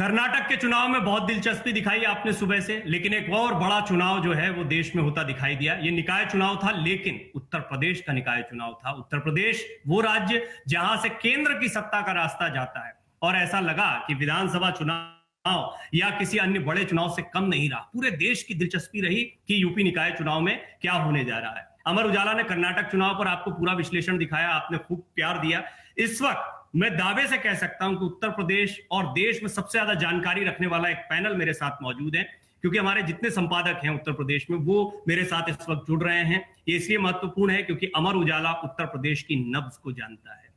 कर्नाटक के चुनाव में बहुत दिलचस्पी दिखाई आपने सुबह से, लेकिन एक और बड़ा चुनाव जो है वो देश में होता दिखाई दिया। ये निकाय चुनाव था, लेकिन उत्तर प्रदेश का निकाय चुनाव था। उत्तर प्रदेश वो राज्य जहां से केंद्र की सत्ता का रास्ता जाता है, और ऐसा लगा कि विधानसभा चुनाव या किसी अन्य बड़े चुनाव से कम नहीं रहा। पूरे देश की दिलचस्पी रही कि यूपी निकाय चुनाव में क्या होने जा रहा है। अमर उजाला ने कर्नाटक चुनाव पर आपको पूरा विश्लेषण दिखाया, आपने खूब प्यार दिया। इस वक्त मैं दावे से कह सकता हूं कि उत्तर प्रदेश और देश में सबसे ज्यादा जानकारी रखने वाला एक पैनल मेरे साथ मौजूद है, क्योंकि हमारे जितने संपादक हैं उत्तर प्रदेश में वो मेरे साथ इस वक्त जुड़ रहे हैं। ये इसलिए महत्वपूर्ण है क्योंकि अमर उजाला उत्तर प्रदेश की नब्ज को जानता है,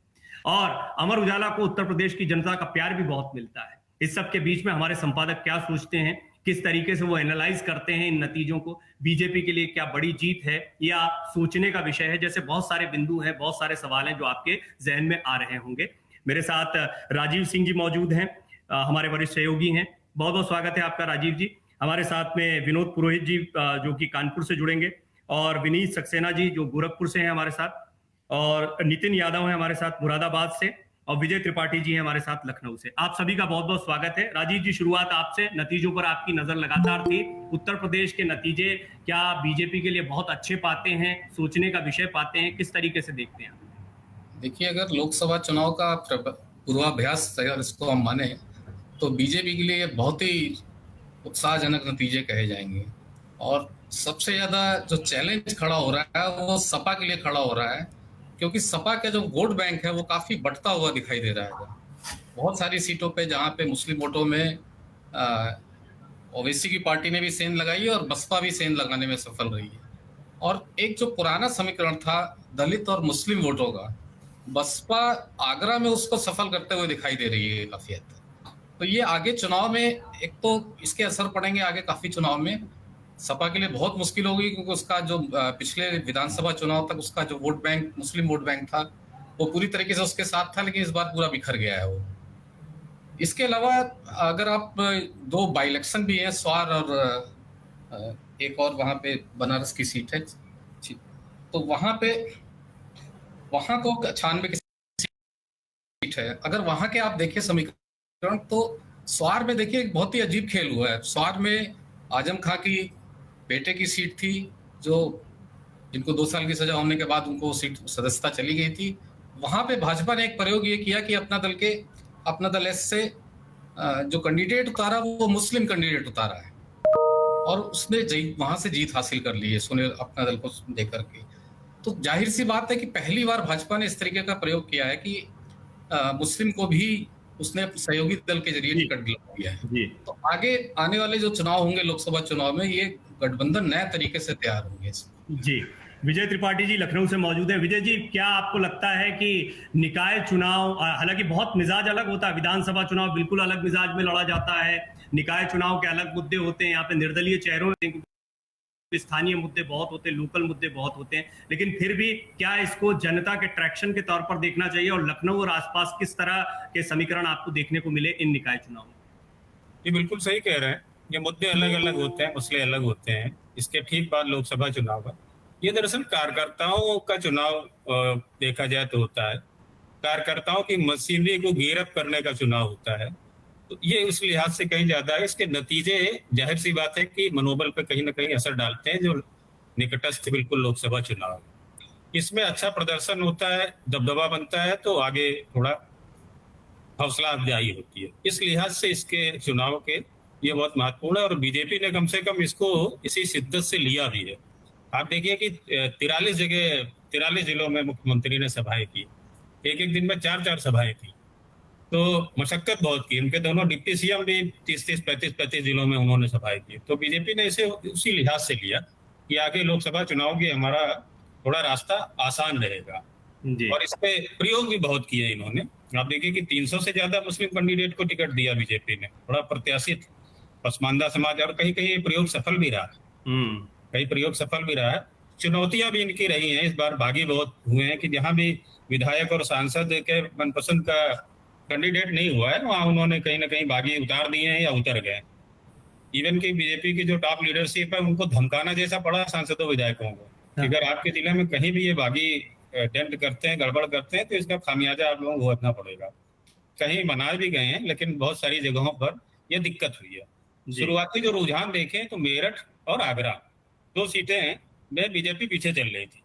और अमर उजाला को उत्तर प्रदेश की जनता का प्यार भी बहुत मिलता है। इस सब के बीच में हमारे संपादक क्या सोचते हैं, किस तरीके से वो एनालाइज करते हैं इन नतीजों को, बीजेपी के लिए क्या बड़ी जीत है या सोचने का विषय है, जैसे बहुत सारे बिंदु हैं, बहुत सारे सवाल हैं जो आपके जहन में आ रहे होंगे। मेरे साथ राजीव सिंह जी मौजूद हैं, हमारे वरिष्ठ सहयोगी हैं। बहुत बहुत स्वागत है आपका राजीव जी। हमारे साथ में विनोद पुरोहित जी जो कि कानपुर से जुड़ेंगे, और विनीत सक्सेना जी जो गोरखपुर से हैं हमारे साथ, और नितिन यादव हैं हमारे साथ मुरादाबाद से, और विजय त्रिपाठी जी हैं हमारे साथ लखनऊ से। आप सभी का बहुत बहुत स्वागत है। राजीव जी, शुरुआत आपसे। नतीजों पर आपकी नजर लगातार थी। उत्तर प्रदेश के नतीजे क्या बीजेपी के लिए बहुत अच्छे पाते हैं, सोचने का विषय पाते हैं, किस तरीके से देखते हैं? देखिए, अगर लोकसभा चुनाव का पूर्वाभ्यास अगर इसको हम माने तो बीजेपी के लिए बहुत ही उत्साहजनक नतीजे कहे जाएंगे। और सबसे ज्यादा जो चैलेंज खड़ा हो रहा है वो सपा के लिए खड़ा हो रहा है, क्योंकि सपा का जो वोट बैंक है वो काफी बढ़ता हुआ दिखाई दे रहा है। बहुत सारी सीटों पे जहाँ पे मुस्लिम वोटों में ओवैसी की पार्टी ने भी सेंध लगाई है और बसपा भी सेंध लगाने में सफल रही है। और एक जो पुराना समीकरण था दलित और मुस्लिम वोटों का, बसपा आगरा में उसको सफल करते हुए दिखाई दे रही है काफी हद तक। तो ये आगे चुनाव में एक तो इसके असर पड़ेंगे आगे काफी चुनाव में। सपा के लिए बहुत मुश्किल होगी, क्योंकि उसका जो पिछले विधानसभा चुनाव तक उसका जो वोट बैंक, मुस्लिम वोट बैंक था, वो पूरी तरीके से उसके साथ था, लेकिन इस बार पूरा बिखर गया है वो। इसके अलावा अगर आप दो बाई इलेक्शन भी है, स्वार और एक और वहां पे बनारस की सीट है, तो वहां को 96 की सीट है। अगर वहां के आप देखें समीकरण, तो स्वार में देखिए एक बहुत ही अजीब खेल हुआ है। स्वार में आजम खां की बेटे की सीट थी, जो जिनको 2 साल की सजा होने के बाद उनको सीट सदस्यता चली गई थी। वहां पे भाजपा ने एक प्रयोग ये किया कि अपना दल एस से जो कैंडिडेट उतारा वो मुस्लिम कैंडिडेट उतारा है, और उसने वहां से जीत हासिल कर ली है सुनील अपना दल को देकर के। तो जाहिर सी बात है कि पहली बार भाजपा ने इस तरीके का प्रयोग किया है कि मुस्लिम को भी उसने सहयोगी दल के जरिए टिकट दिया है। तो आगे आने वाले जो चुनाव होंगे लोकसभा चुनाव में, ये गठबंधन नए तरीके से तैयार होंगे। जी, विजय त्रिपाठी जी लखनऊ से मौजूद है। विजय जी, क्या आपको लगता है कि निकाय चुनाव, हालांकि बहुत मिजाज अलग होता है, विधानसभा चुनाव बिल्कुल अलग मिजाज में लड़ा जाता है, निकाय चुनाव के अलग मुद्दे होते हैं, यहाँ पे निर्दलीय चेहरों, स्थानीय मुद्दे बहुत होते हैं, लोकल मुद्दे बहुत होते हैं, लेकिन फिर भी क्या इसको जनता के ट्रैक्शन के तौर पर देखना चाहिए, और लखनऊ और आसपास किस तरह के समीकरण आपको देखने को मिले इन निकाय चुनाव में? ये बिल्कुल सही कह रहे हैं, ये मुद्दे अलग अलग होते हैं, मसले अलग होते हैं। इसके ठीक बाद लोकसभा चुनाव है। ये दरअसल कार्यकर्ताओं का चुनाव देखा जाए तो होता है, कार्यकर्ताओं की मशीनरी को गियर अप करने का चुनाव होता है। तो ये उस लिहाज से कहीं ज्यादा है। इसके नतीजे जाहिर सी बात है कि मनोबल पर कहीं ना कहीं असर डालते हैं, जो निकटस्थ बिल्कुल लोकसभा चुनाव। इसमें अच्छा प्रदर्शन होता है, दबदबा बनता है, तो आगे थोड़ा हौसला अफजाई होती है। इस लिहाज से इसके चुनाव के ये बहुत महत्वपूर्ण है, और बीजेपी ने कम से कम इसको इसी शिद्दत से लिया भी है। आप देखिए कि 43 जिलों में मुख्यमंत्री ने सभाएं की, एक दिन में 4 सभाएं की, तो मशक्कत बहुत की। उनके दोनों डिप्टी सीएम भी 35 जिलों में उन्होंने सभाएं की। तो बीजेपी ने इसे उसी लिहाज से लिया कि आगे लोकसभा चुनाव की हमारा थोड़ा रास्ता आसान रहेगा, और इस पे प्रयोग भी बहुत किए इन्होंने। आप देखिए कि 300 से ज्यादा मुस्लिम कैंडिडेट को टिकट दिया बीजेपी ने, थोड़ा प्रत्याशित पसमानदा समाज, और कहीं कहीं प्रयोग सफल भी रहा है। चुनौतियां भी इनकी रही हैं। इस बार भागी बहुत हुए हैं कि जहां भी विधायक और सांसद के मनपसंद का कैंडिडेट नहीं हुआ है, वहां उन्होंने कहीं ना कहीं बागी उतार दिए हैं या उतर गए। इवन की बीजेपी की जो टॉप लीडरशिप है, उनको धमकाना जैसा पड़ा सांसदों विधायकों को, अगर आपके जिले में कहीं भी ये बागी अटेम्प्ट करते हैं, गड़बड़ करते हैं, तो इसका खामियाजा आप लोगों को भुगतना पड़ेगा। कहीं बना भी गए हैं, लेकिन बहुत सारी जगहों पर ये दिक्कत हुई है। जी। शुरुआती जो रुझान देखें तो मेरठ और आगरा 2 सीटें में बीजेपी पीछे चल रही थी।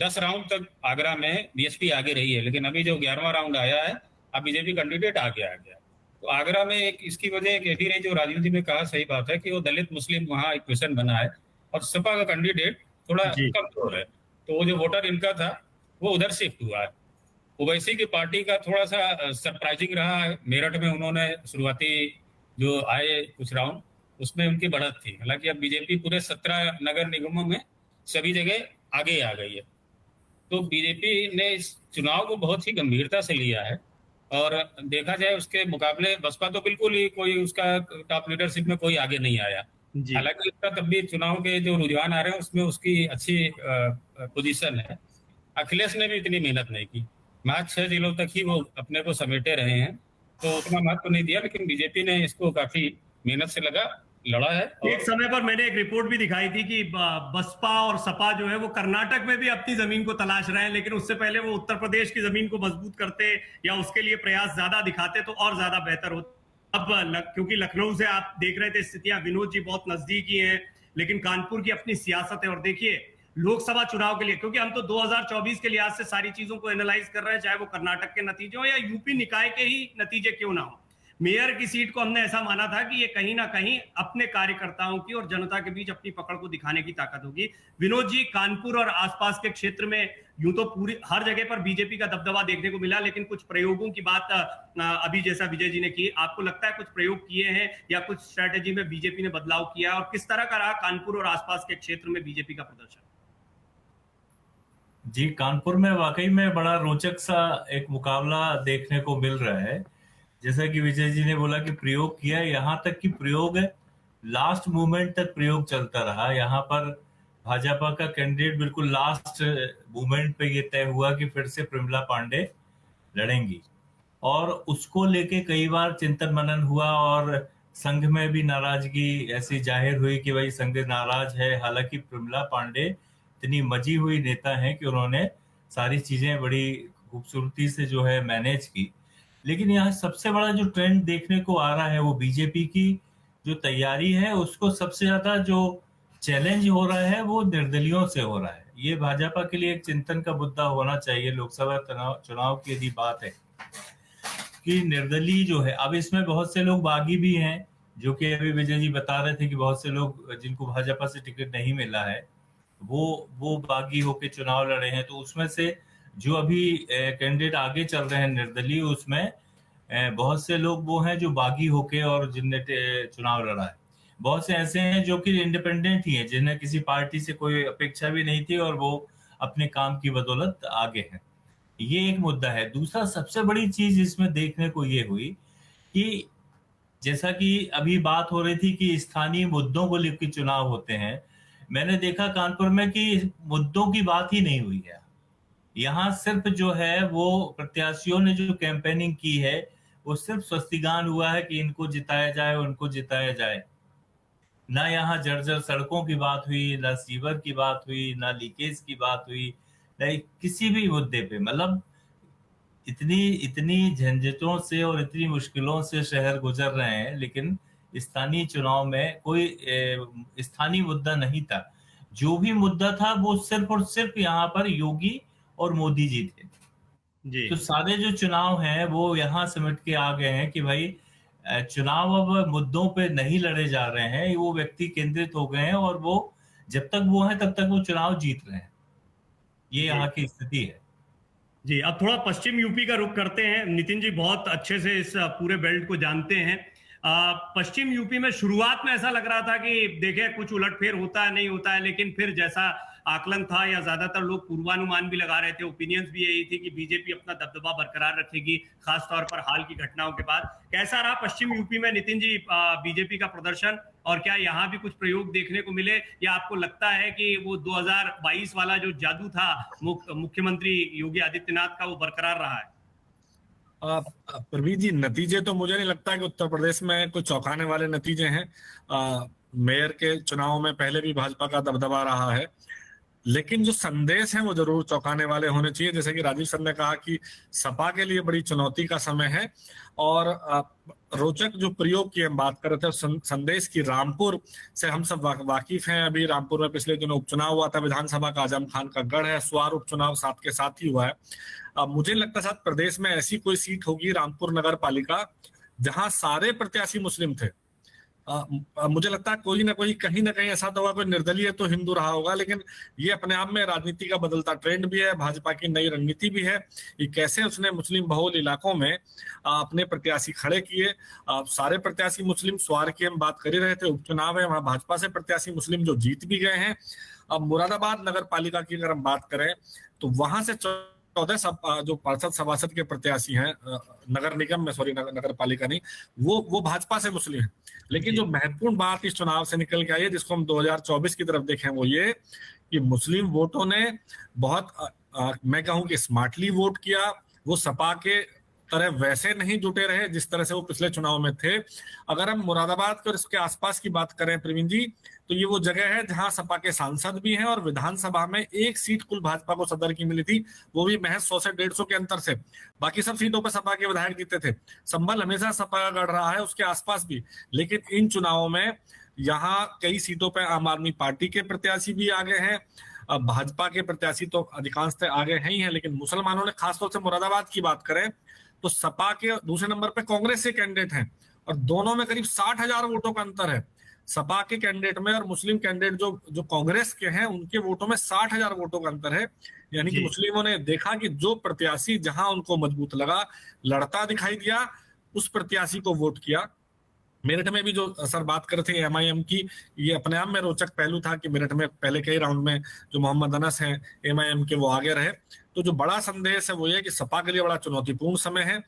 10 राउंड तक आगरा में बीएसपी आगे रही है, लेकिन अभी जो 11वां राउंड आया है, अब बीजेपी कैंडिडेट आगे आ गया। तो आगरा में एक इसकी वजह एक भी रही, जो राजीव जी ने कहा सही बात है, कि वो दलित मुस्लिम वहाँ इक्वेशन बना है और सपा का कैंडिडेट थोड़ा जी। कमजोर है, तो वो जो वोटर इनका था वो उधर शिफ्ट हुआ है। ओवैसी की पार्टी का थोड़ा सा सरप्राइजिंग रहा है, मेरठ में उन्होंने शुरुआती जो आए कुछ राउंड उसमें उनकी बढ़त थी। हालांकि अब बीजेपी पूरे 17 नगर निगमों में सभी जगह आगे आ गई है। तो बीजेपी ने इस चुनाव को बहुत ही गंभीरता से लिया है, और देखा जाए उसके मुकाबले बसपा तो बिल्कुल ही कोई उसका टॉप लीडरशिप में कोई आगे नहीं आया। जी। हालांकि उसका तब भी चुनाव के जो रुझान आ रहे हैं उसमें उसकी अच्छी पोजीशन है। अखिलेश ने भी इतनी मेहनत नहीं की, महज 6 जिलों तक ही वो अपने को समेटे रहे हैं, तो उतना महत्व नहीं दिया। लेकिन बीजेपी ने इसको काफी मेहनत से लड़ा है। एक समय पर मैंने एक रिपोर्ट भी दिखाई थी कि बसपा और सपा जो है वो कर्नाटक में भी अपनी जमीन को तलाश रहे हैं, लेकिन उससे पहले वो उत्तर प्रदेश की जमीन को मजबूत करते या उसके लिए प्रयास ज्यादा दिखाते तो और ज्यादा बेहतर होता। अब क्योंकि लखनऊ से आप देख रहे थे स्थितियां, विनोद जी बहुत नजदीकी हैं, लेकिन कानपुर की अपनी सियासत है। और देखिए लोकसभा चुनाव के लिए, क्योंकि हम तो 2024 के लिहाज से सारी चीजों को एनालाइज कर रहे हैं, चाहे वो कर्नाटक के नतीजे हो या यूपी निकाय के ही नतीजे क्यों ना हो। मेयर की सीट को हमने ऐसा माना था कि ये कहीं ना कहीं अपने कार्यकर्ताओं की और जनता के बीच अपनी पकड़ को दिखाने की ताकत होगी। विनोद जी, कानपुर और आसपास के क्षेत्र में यूं तो पूरी हर जगह पर बीजेपी का दबदबा देखने को मिला, लेकिन कुछ प्रयोगों की बात अभी जैसा विजय जी ने की, आपको लगता है कुछ प्रयोग किए हैं या कुछ स्ट्रैटेजी में बीजेपी ने बदलाव किया, और किस तरह का रहा कानपुर और आसपास के क्षेत्र में बीजेपी का प्रदर्शन? जी, कानपुर में वाकई में बड़ा रोचक सा एक मुकाबला देखने को मिल रहा है। जैसा कि विजय जी ने बोला कि प्रयोग किया, यहाँ तक कि प्रयोग लास्ट मोमेंट तक प्रयोग चलता रहा। यहाँ पर भाजपा का कैंडिडेट बिल्कुल लास्ट मोमेंट पे ये तय हुआ कि फिर से प्रमिला पांडे लड़ेंगी, और उसको लेके कई बार चिंतन मनन हुआ और संघ में भी नाराजगी ऐसी जाहिर हुई कि भाई संघ नाराज है। हालांकि प्रमिला पांडे इतनी मजी हुई नेता है कि उन्होंने सारी चीजें बड़ी खूबसूरती से जो है मैनेज की। लेकिन यहाँ सबसे बड़ा जो ट्रेंड देखने को आ रहा है वो बीजेपी की जो तैयारी है, उसको सबसे ज्यादा जो चैलेंज हो रहा है वो निर्दलियों से हो रहा है। ये भाजपा के लिए एक चिंतन का मुद्दा होना चाहिए। लोकसभा चुनाव की यदि बात है कि निर्दलीय जो है, अब इसमें बहुत से लोग बागी भी हैं, जो कि अभी विजय जी बता रहे थे कि बहुत से लोग जिनको भाजपा से टिकट नहीं मिला है वो बागी होके चुनाव लड़े हैं। तो उसमें से जो अभी कैंडिडेट आगे चल रहे हैं निर्दलीय, उसमें बहुत से लोग वो हैं जो बागी होके और जिनने चुनाव लड़ा है। बहुत से ऐसे हैं जो कि इंडिपेंडेंट ही हैं, जिन्हें किसी पार्टी से कोई अपेक्षा भी नहीं थी और वो अपने काम की बदौलत आगे हैं। ये एक मुद्दा है। दूसरा सबसे बड़ी चीज इसमें देखने को ये हुई कि जैसा कि अभी बात हो रही थी कि स्थानीय मुद्दों को लेकर चुनाव होते हैं, मैंने देखा कानपुर में कि मुद्दों की बात ही नहीं हुई है। यहाँ सिर्फ जो है वो प्रत्याशियों ने जो कैंपेनिंग की है वो सिर्फ स्वस्तिगान हुआ है कि इनको जिताया जाए, उनको जिताया जाए। ना यहाँ जर्जर सड़कों की बात हुई, ना सीवर की बात हुई, ना लीकेज की बात हुई, ना किसी भी मुद्दे पे। मतलब इतनी झंझटों से और इतनी मुश्किलों से शहर गुजर रहे हैं, लेकिन स्थानीय चुनाव में कोई स्थानीय मुद्दा नहीं था। जो भी मुद्दा था वो सिर्फ और सिर्फ यहाँ पर योगी और मोदी जी थे जी। तो सारे जो चुनाव हैं वो यहाँ सिमट के आ गए हैं कि भाई चुनाव अब मुद्दों पे नहीं लड़े जा रहे हैं, वो व्यक्ति केंद्रित हो गए हैं, और वो जब तक वो है तब तक वो चुनाव जीत रहे हैं। ये यहाँ की स्थिति है। जी, अब थोड़ा पश्चिम यूपी का रुख करते हैं। नितिन जी बहुत अच्छे से इस पूरे बेल्ट को जानते हैं। पश्चिम यूपी में शुरुआत में ऐसा लग रहा था कि देखे कुछ उलटफेर होता है नहीं होता है, लेकिन फिर जैसा आकलन था या ज्यादातर लोग पूर्वानुमान भी लगा रहे थे, ओपिनियंस भी यही थी कि बीजेपी अपना दबदबा बरकरार रखेगी, खासतौर पर हाल की घटनाओं के बाद। कैसा रहा पश्चिम यूपी में नितिन जी बीजेपी का प्रदर्शन, और क्या यहाँ भी कुछ प्रयोग देखने को मिले, या आपको लगता है कि वो 2022 वाला जो जादू था मुख्यमंत्री योगी आदित्यनाथ का वो बरकरार रहा है? प्रवीण जी, नतीजे तो मुझे नहीं लगता कि उत्तर प्रदेश में कुछ चौंकाने वाले नतीजे हैं। मेयर के चुनाव में पहले भी भाजपा का दबदबा रहा है। लेकिन जो संदेश है वो जरूर चौंकाने वाले होने चाहिए। जैसे कि राजीव सर ने कहा कि सपा के लिए बड़ी चुनौती का समय है, और रोचक जो प्रयोग की हम बात कर रहे थे संदेश की, रामपुर से हम सब वाकिफ हैं। अभी रामपुर में पिछले दिनों उपचुनाव हुआ था विधानसभा का, आजम खान का गढ़ है, स्वार उपचुनाव साथ के साथ ही हुआ है। मुझे लगता है प्रदेश में ऐसी कोई सीट होगी रामपुर नगर पालिका जहां सारे प्रत्याशी मुस्लिम थे। मुझे लगता है कोई ना कोई कहीं ना कहीं ऐसा तो होगा, कोई निर्दलीय तो हिंदू रहा होगा, लेकिन ये अपने आप में राजनीति का बदलता ट्रेंड भी है, भाजपा की नई रणनीति भी है कि कैसे उसने मुस्लिम बहुल इलाकों में अपने प्रत्याशी खड़े किए। सारे प्रत्याशी मुस्लिम, स्वार की हम बात कर ही रहे थे, उपचुनाव है, वहां भाजपा से प्रत्याशी मुस्लिम जो जीत भी गए हैं। अब मुरादाबाद नगर पालिका की अगर हम बात करें तो वहां से 14 जो पार्षद सभासद के प्रत्याशी हैं नगर निगम में, सॉरी नगर पालिका नहीं, वो भाजपा से मुस्लिम है। लेकिन जो महत्वपूर्ण बात इस चुनाव से निकल के आई है, जिसको हम 2024 की तरफ देखें, वो ये कि मुस्लिम वोटों ने बहुत मैं कहूं कि स्मार्टली वोट किया। वो सपा के तरह वैसे नहीं जुटे रहे जिस तरह से वो पिछले चुनाव में थे। अगर हम मुरादाबाद के और इसके आसपास की बात करें प्रवीण जी, तो ये वो जगह है जहां सपा के सांसद भी हैं, और विधानसभा में एक सीट कुल भाजपा को सदर की मिली थी, वो भी महज 100 से 150 के अंतर से। बाकी सब सीटों पर सपा के विधायक जीते थे। संभल हमेशा सपा का गढ़ रहा है, उसके आसपास भी। लेकिन इन चुनावों में यहाँ कई सीटों पर आम आदमी पार्टी के प्रत्याशी भी आगे हैं, भाजपा के प्रत्याशी तो अधिकांशतः आगे हैं ही हैं, लेकिन मुसलमानों ने, खासतौर से मुरादाबाद की बात करें तो सपा के दूसरे नंबर पे कांग्रेस के कैंडिडेट हैं, और दोनों में करीब 60,000 वोटों का अंतर है। सपा के कैंडिडेट में और मुस्लिम कैंडिडेट जो कांग्रेस के हैं उनके वोटों में 60,000 वोटों का अंतर है। यानी कि मुस्लिमों ने देखा कि जो प्रत्याशी जहां उनको मजबूत लगा, लड़ता दिखाई दिया, उस प्रत्याशी को वोट किया। मेरठ में भी जो सर बात कर रहे थे एमआईएम की, ये अपने आप में रोचक पहलू था कि मेरठ में पहले कई राउंड में जो मोहम्मद अनस हैं एमआईएम के, वो आगे रहे। तो जो बड़ा संदेश है वो ये कि सपा के लिए बड़ा चुनौतीपूर्ण समय है।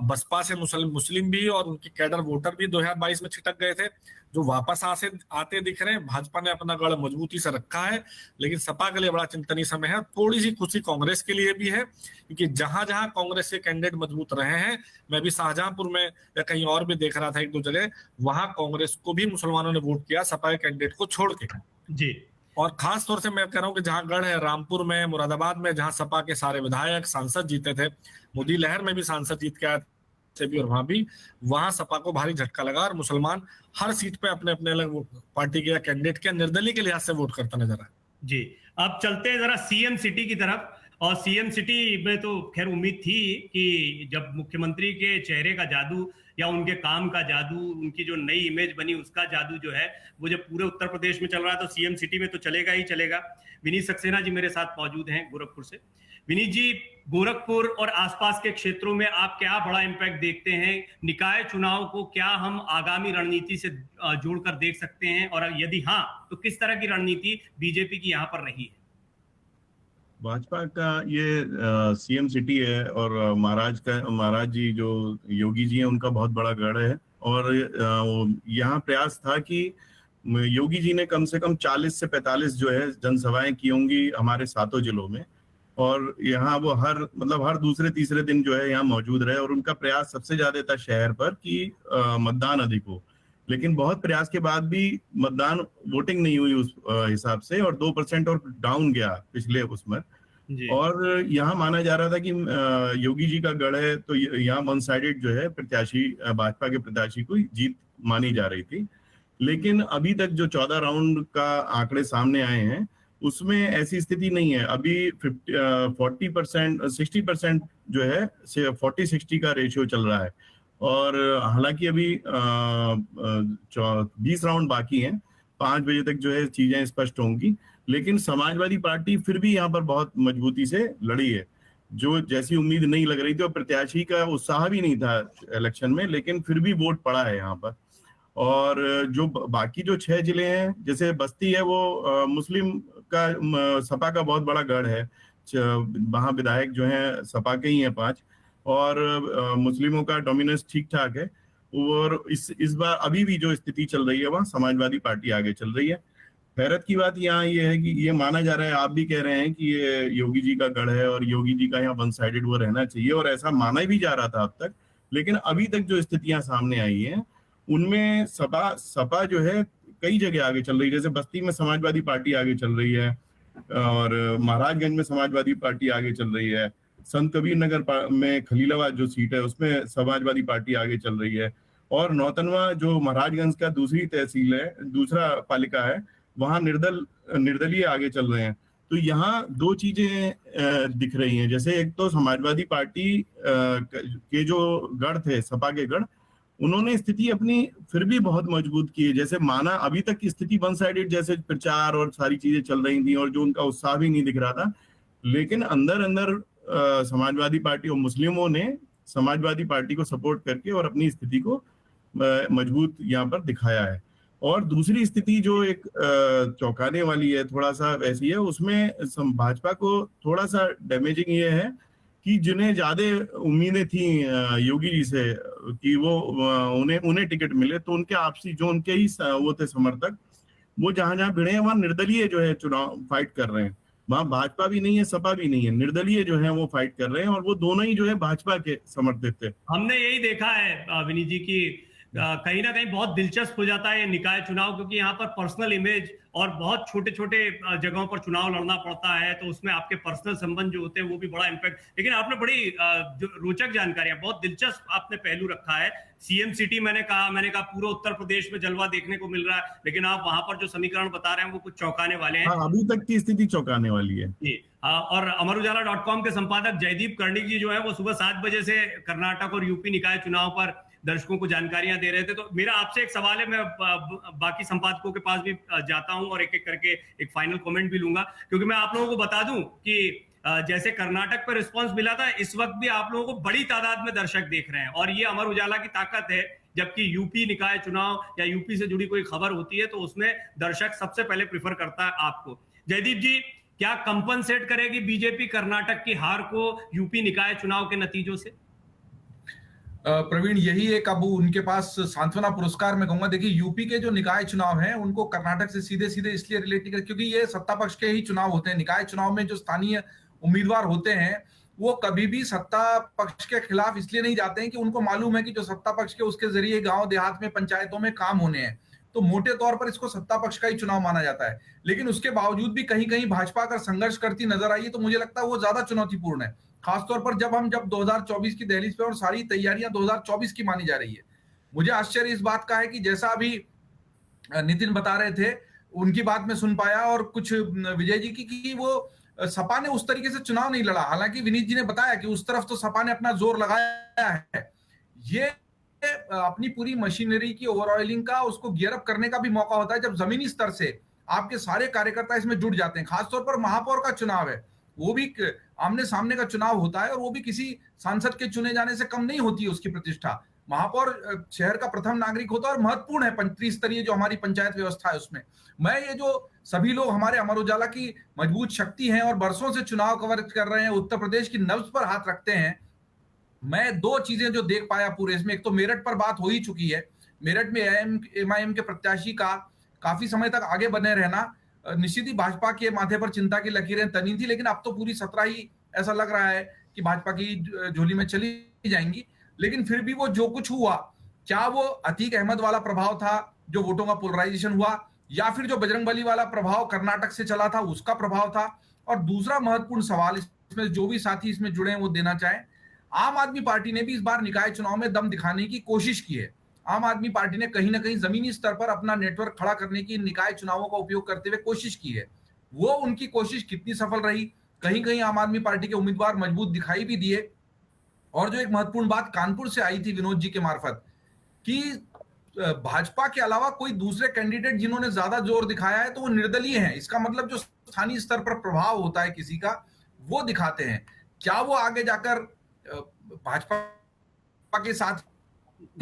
बसपा से मुस्लिम भी और उनके कैडर वोटर भी 2022 में छिटक गए थे, जो वापस आते दिख रहे हैं। भाजपा ने अपना गढ़ मजबूती से रखा है, लेकिन सपा के लिए बड़ा चिंतनीय समय है। थोड़ी सी खुशी कांग्रेस के लिए भी है, क्योंकि जहां जहां कांग्रेस के कैंडिडेट मजबूत रहे हैं, मैं भी शाहजहांपुर में या कहीं और भी देख रहा था एक दो जगह, वहां कांग्रेस को भी मुसलमानों ने वोट किया सपा के कैंडिडेट को छोड़ के जी। और खास तौर से मैं कह रहा हूं कि जहां गढ़ है रामपुर में, मुरादाबाद में, जहां सपा के सारे विधायक सांसद जीते थे, मोदी लहर में भी सांसद जीत के आए थे भी, और वहां सपा को भारी झटका लगा, और मुसलमान हर सीट पे अपने अपने अलग पार्टी के या कैंडिडेट के, निर्दलीय के लिहाज से वोट करता नजर आया। जी, अब चलते हैं जरा सीएम सिटी की तरफ। और सीएम सिटी में तो खैर उम्मीद थी कि जब मुख्यमंत्री के चेहरे का जादू या उनके काम का जादू, उनकी जो नई इमेज बनी उसका जादू जो है वो जब पूरे उत्तर प्रदेश में चल रहा है, तो सीएम सिटी में तो चलेगा ही चलेगा। विनीत सक्सेना जी मेरे साथ मौजूद हैं गोरखपुर से। विनीत जी, गोरखपुर और आसपास के क्षेत्रों में आप क्या बड़ा इम्पैक्ट देखते हैं? निकाय चुनाव को क्या हम आगामी रणनीति से जोड़कर देख सकते हैं, और यदि हाँ तो किस तरह की रणनीति बीजेपी की यहाँ पर रही है? भाजपा का ये सीएम सिटी है, और महाराज जी जो योगी जी हैं उनका बहुत बड़ा गढ़ है। और यहाँ प्रयास था कि योगी जी ने कम से कम 40 से 45 जो है जनसभाएं की होंगी हमारे 7 जिलों में, और यहाँ वो हर दूसरे तीसरे दिन जो है यहाँ मौजूद रहे। और उनका प्रयास सबसे ज्यादा था शहर पर कि मतदान अधिक हो, लेकिन बहुत प्रयास के बाद भी वोटिंग नहीं हुई उस हिसाब से, और 2% और डाउन गया पिछले उसमें। और यहाँ माना जा रहा था कि योगी जी का गढ़ है, तो यहाँ वन साइडेड जो है प्रत्याशी, भाजपा के प्रत्याशी को जीत मानी जा रही थी। लेकिन अभी तक जो 14 राउंड का आंकड़े सामने आए हैं उसमें ऐसी स्थिति नहीं है। अभी 60% जो है 40-60 का रेशियो चल रहा है, और हालांकि अभी 20 राउंड बाकी हैं, 5 बजे तक जो है चीजें स्पष्ट होंगी। लेकिन समाजवादी पार्टी फिर भी यहाँ पर बहुत मजबूती से लड़ी है, जो जैसी उम्मीद नहीं लग रही थी, और प्रत्याशी का उत्साह भी नहीं था इलेक्शन में, लेकिन फिर भी वोट पड़ा है यहाँ पर। और जो बाकी जो 6 जिले हैं, जैसे बस्ती है, वो मुस्लिम का सपा का बहुत बड़ा गढ़ है, वहाँ विधायक जो है सपा के ही हैं 5, और मुस्लिमों का डोमिनेंस ठीक ठाक है। और इस बार अभी भी जो स्थिति चल रही है वहाँ समाजवादी पार्टी आगे चल रही है। हैरत की बात यहाँ ये है कि ये माना जा रहा है, आप भी कह रहे हैं कि ये योगी जी का गढ़ है और योगी जी का यहाँ वन साइडेड वो रहना चाहिए, और ऐसा माना भी जा रहा था अब तक। लेकिन अभी तक जो स्थितियां सामने आई हैं उनमें सपा जो है कई जगह आगे चल रही है। जैसे बस्ती में समाजवादी पार्टी आगे चल रही है, और महाराजगंज में समाजवादी पार्टी आगे चल रही है। संत कबीर नगर में खलीलाबाद जो सीट है उसमें समाजवादी पार्टी आगे चल रही है। और नौतनवा जो महाराजगंज का दूसरी तहसील है, दूसरा पालिका है, वहां निर्दलीय आगे चल रहे हैं। तो यहाँ दो चीजें दिख रही हैं। जैसे एक तो समाजवादी पार्टी के जो गढ़ थे, सपा के गढ़, उन्होंने स्थिति अपनी फिर भी बहुत मजबूत की है। जैसे माना अभी तक की स्थिति वन साइडेड जैसे प्रचार और सारी चीजें चल रही थी और जो उनका उत्साह भी नहीं दिख रहा था, लेकिन अंदर अंदर समाजवादी पार्टी और मुस्लिमों ने समाजवादी पार्टी को सपोर्ट करके और अपनी स्थिति को मजबूत यहाँ पर दिखाया है। और दूसरी स्थिति जो एक चौंकाने वाली है, थोड़ा सा वैसी है, उसमें भाजपा को थोड़ा सा डैमेजिंग ये है कि जिन्हें ज्यादा उम्मीदें थी योगी जी से कि वो उन्हें टिकट मिले, तो उनके आपसी जो उनके ही वो थे समर्थक, वो जहां जहां भिड़े हैं वहां निर्दलीय जो है चुनाव फाइट कर रहे हैं। वहां भाजपा भी नहीं है, सपा भी नहीं है, निर्दलीय जो है वो फाइट कर रहे हैं और वो दोनों ही जो है भाजपा के समर्थित थे। हमने यही देखा है विनीत जी की कहीं ना कहीं बहुत दिलचस्प हो जाता है ये निकाय चुनाव, क्योंकि यहाँ पर पर्सनल इमेज और बहुत छोटे छोटे जगहों पर चुनाव लड़ना पड़ता है, तो उसमें आपके पर्सनल संबंध जो होते हैं वो भी बड़ा इम्पैक्ट। लेकिन आपने बड़ी रोचक जानकारियां, बहुत दिलचस्प आपने पहलू रखा है। सीएम सिटी मैंने कहा पूरा उत्तर प्रदेश में जलवा देखने को मिल रहा है, लेकिन आप वहां पर जो समीकरण बता रहे हैं वो कुछ चौंकाने वाले हैं। अभी तक की स्थिति चौंकाने वाली है जी। और अमरउजाला.com के संपादक जयदीप कर्णिक जी जो है वो सुबह 7 बजे से कर्नाटक और यूपी निकाय चुनाव पर दर्शकों को जानकारियां दे रहे थे। तो मेरा आपसे एक सवाल है, मैं बाकी संपादकों के पास भी जाता हूं और एक एक करके एक फाइनल कमेंट भी लूंगा, क्योंकि मैं आप लोगों को बता दूं कि जैसे कर्नाटक पर रिस्पांस मिला था, इस वक्त भी आप लोगों को बड़ी तादाद में दर्शक देख रहे हैं और ये अमर उजाला की ताकत है। जबकि यूपी निकाय चुनाव या यूपी से जुड़ी कोई खबर होती है तो उसमें दर्शक सबसे पहले प्रिफर करता है आपको। जयदीप जी, क्या कंपनसेट करेगी बीजेपी कर्नाटक की हार को यूपी निकाय चुनाव के नतीजों से? प्रवीण, यही एक अब उनके पास सांत्वना पुरस्कार में कहूंगा। देखिए, यूपी के जो निकाय चुनाव हैं उनको कर्नाटक से सीधे सीधे इसलिए रिलेट नहीं करते क्योंकि ये सत्ता पक्ष के ही चुनाव होते हैं। निकाय चुनाव में जो स्थानीय उम्मीदवार होते हैं वो कभी भी सत्ता पक्ष के खिलाफ इसलिए नहीं जाते हैं कि उनको मालूम है कि जो सत्ता पक्ष के उसके जरिए गांव देहात में पंचायतों में काम होने हैं, तो मोटे तौर पर इसको सत्ता पक्ष का ही चुनाव माना जाता है। लेकिन उसके बावजूद भी कहीं कहीं भाजपा अगर संघर्ष करती नजर आई तो मुझे लगता है वो ज्यादा चुनौतीपूर्ण है, खासतौर पर जब 2024 की दहलीज पे और सारी तैयारियां 2024 की मानी जा रही है। मुझे आश्चर्य इस बात का है कि जैसा अभी नितिन बता रहे थे, उनकी बात में सुन पाया और कुछ विजय जी की कि वो सपा ने उस तरीके से चुनाव नहीं लड़ा। हालांकि विनीत जी ने बताया कि उस तरफ तो सपा ने अपना जोर लगाया है। ये अपनी पूरी मशीनरी की ओवरऑयलिंग का, उसको गियर अप करने का भी मौका होता है जब जमीनी स्तर से आपके सारे कार्यकर्ता इसमें जुट जाते हैं। खासतौर पर महापौर का चुनाव है, वो भी आमने सामने का चुनाव होता है और वो भी किसी सांसद के चुने जाने से कम नहीं होती है उसकी प्रतिष्ठा। महापौर शहर का प्रथम नागरिक होता है और महत्वपूर्ण है त्रिस्तरीय जो हमारी पंचायत व्यवस्था है उसमें। मैं ये जो सभी लोग हमारे अमर उजाला की मजबूत शक्ति हैं और बरसों से चुनाव कवर कर रहे हैं, उत्तर प्रदेश की नब्ज पर हाथ रखते हैं, मैं दो चीजें जो देख पाया पूरे इसमें, एक तो मेरठ पर बात हो ही चुकी है। मेरठ में एमआईएम के प्रत्याशी का काफी समय तक आगे बने रहना निश्चित ही भाजपा के माथे पर चिंता की लकीरें तनी थी, लेकिन अब तो पूरी 17 ही ऐसा लग रहा है कि भाजपा की झोली में चली जाएंगी। लेकिन फिर भी वो जो कुछ हुआ, क्या वो अतीक अहमद वाला प्रभाव था जो वोटों का पोलराइजेशन हुआ, या फिर जो बजरंगबली वाला प्रभाव कर्नाटक से चला था उसका प्रभाव था? और दूसरा महत्वपूर्ण सवाल इसमें जो भी साथी इसमें जुड़े हैं वो देना चाहें, आम आदमी पार्टी ने भी इस बार निकाय चुनाव में दम दिखाने की कोशिश की है। आम आदमी पार्टी ने कहीं ना कहीं जमीनी स्तर पर अपना नेटवर्क खड़ा करने की निकाय चुनावों का उपयोग करते हुए कोशिश की है। वो उनकी कोशिश कितनी सफल रही, कहीं कहीं आम आदमी पार्टी के उम्मीदवार मजबूत दिखाई भी दिए। और जो एक महत्वपूर्ण बात कानपुर से आई थी विनोद जी के मार्फत कि भाजपा के अलावा कोई दूसरे कैंडिडेट जिन्होंने ज्यादा जोर दिखाया है तो वो निर्दलीय हैं। इसका मतलब जो स्थानीय स्तर पर प्रभाव होता है किसी का वो दिखाते हैं। क्या वो आगे जाकर भाजपा के साथ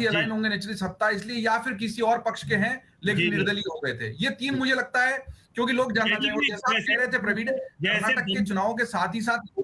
अलाइन होंगे नेचुरली सत्ता इसलिए, या फिर किसी और पक्ष के हैं लेकिन निर्दलीय हो गए थे? ये तीन मुझे लगता है क्योंकि लोग जानना चाहेंगे। जैसा कह रहे थे प्रवीण, कर्नाटक के चुनावों के साथ ही साथ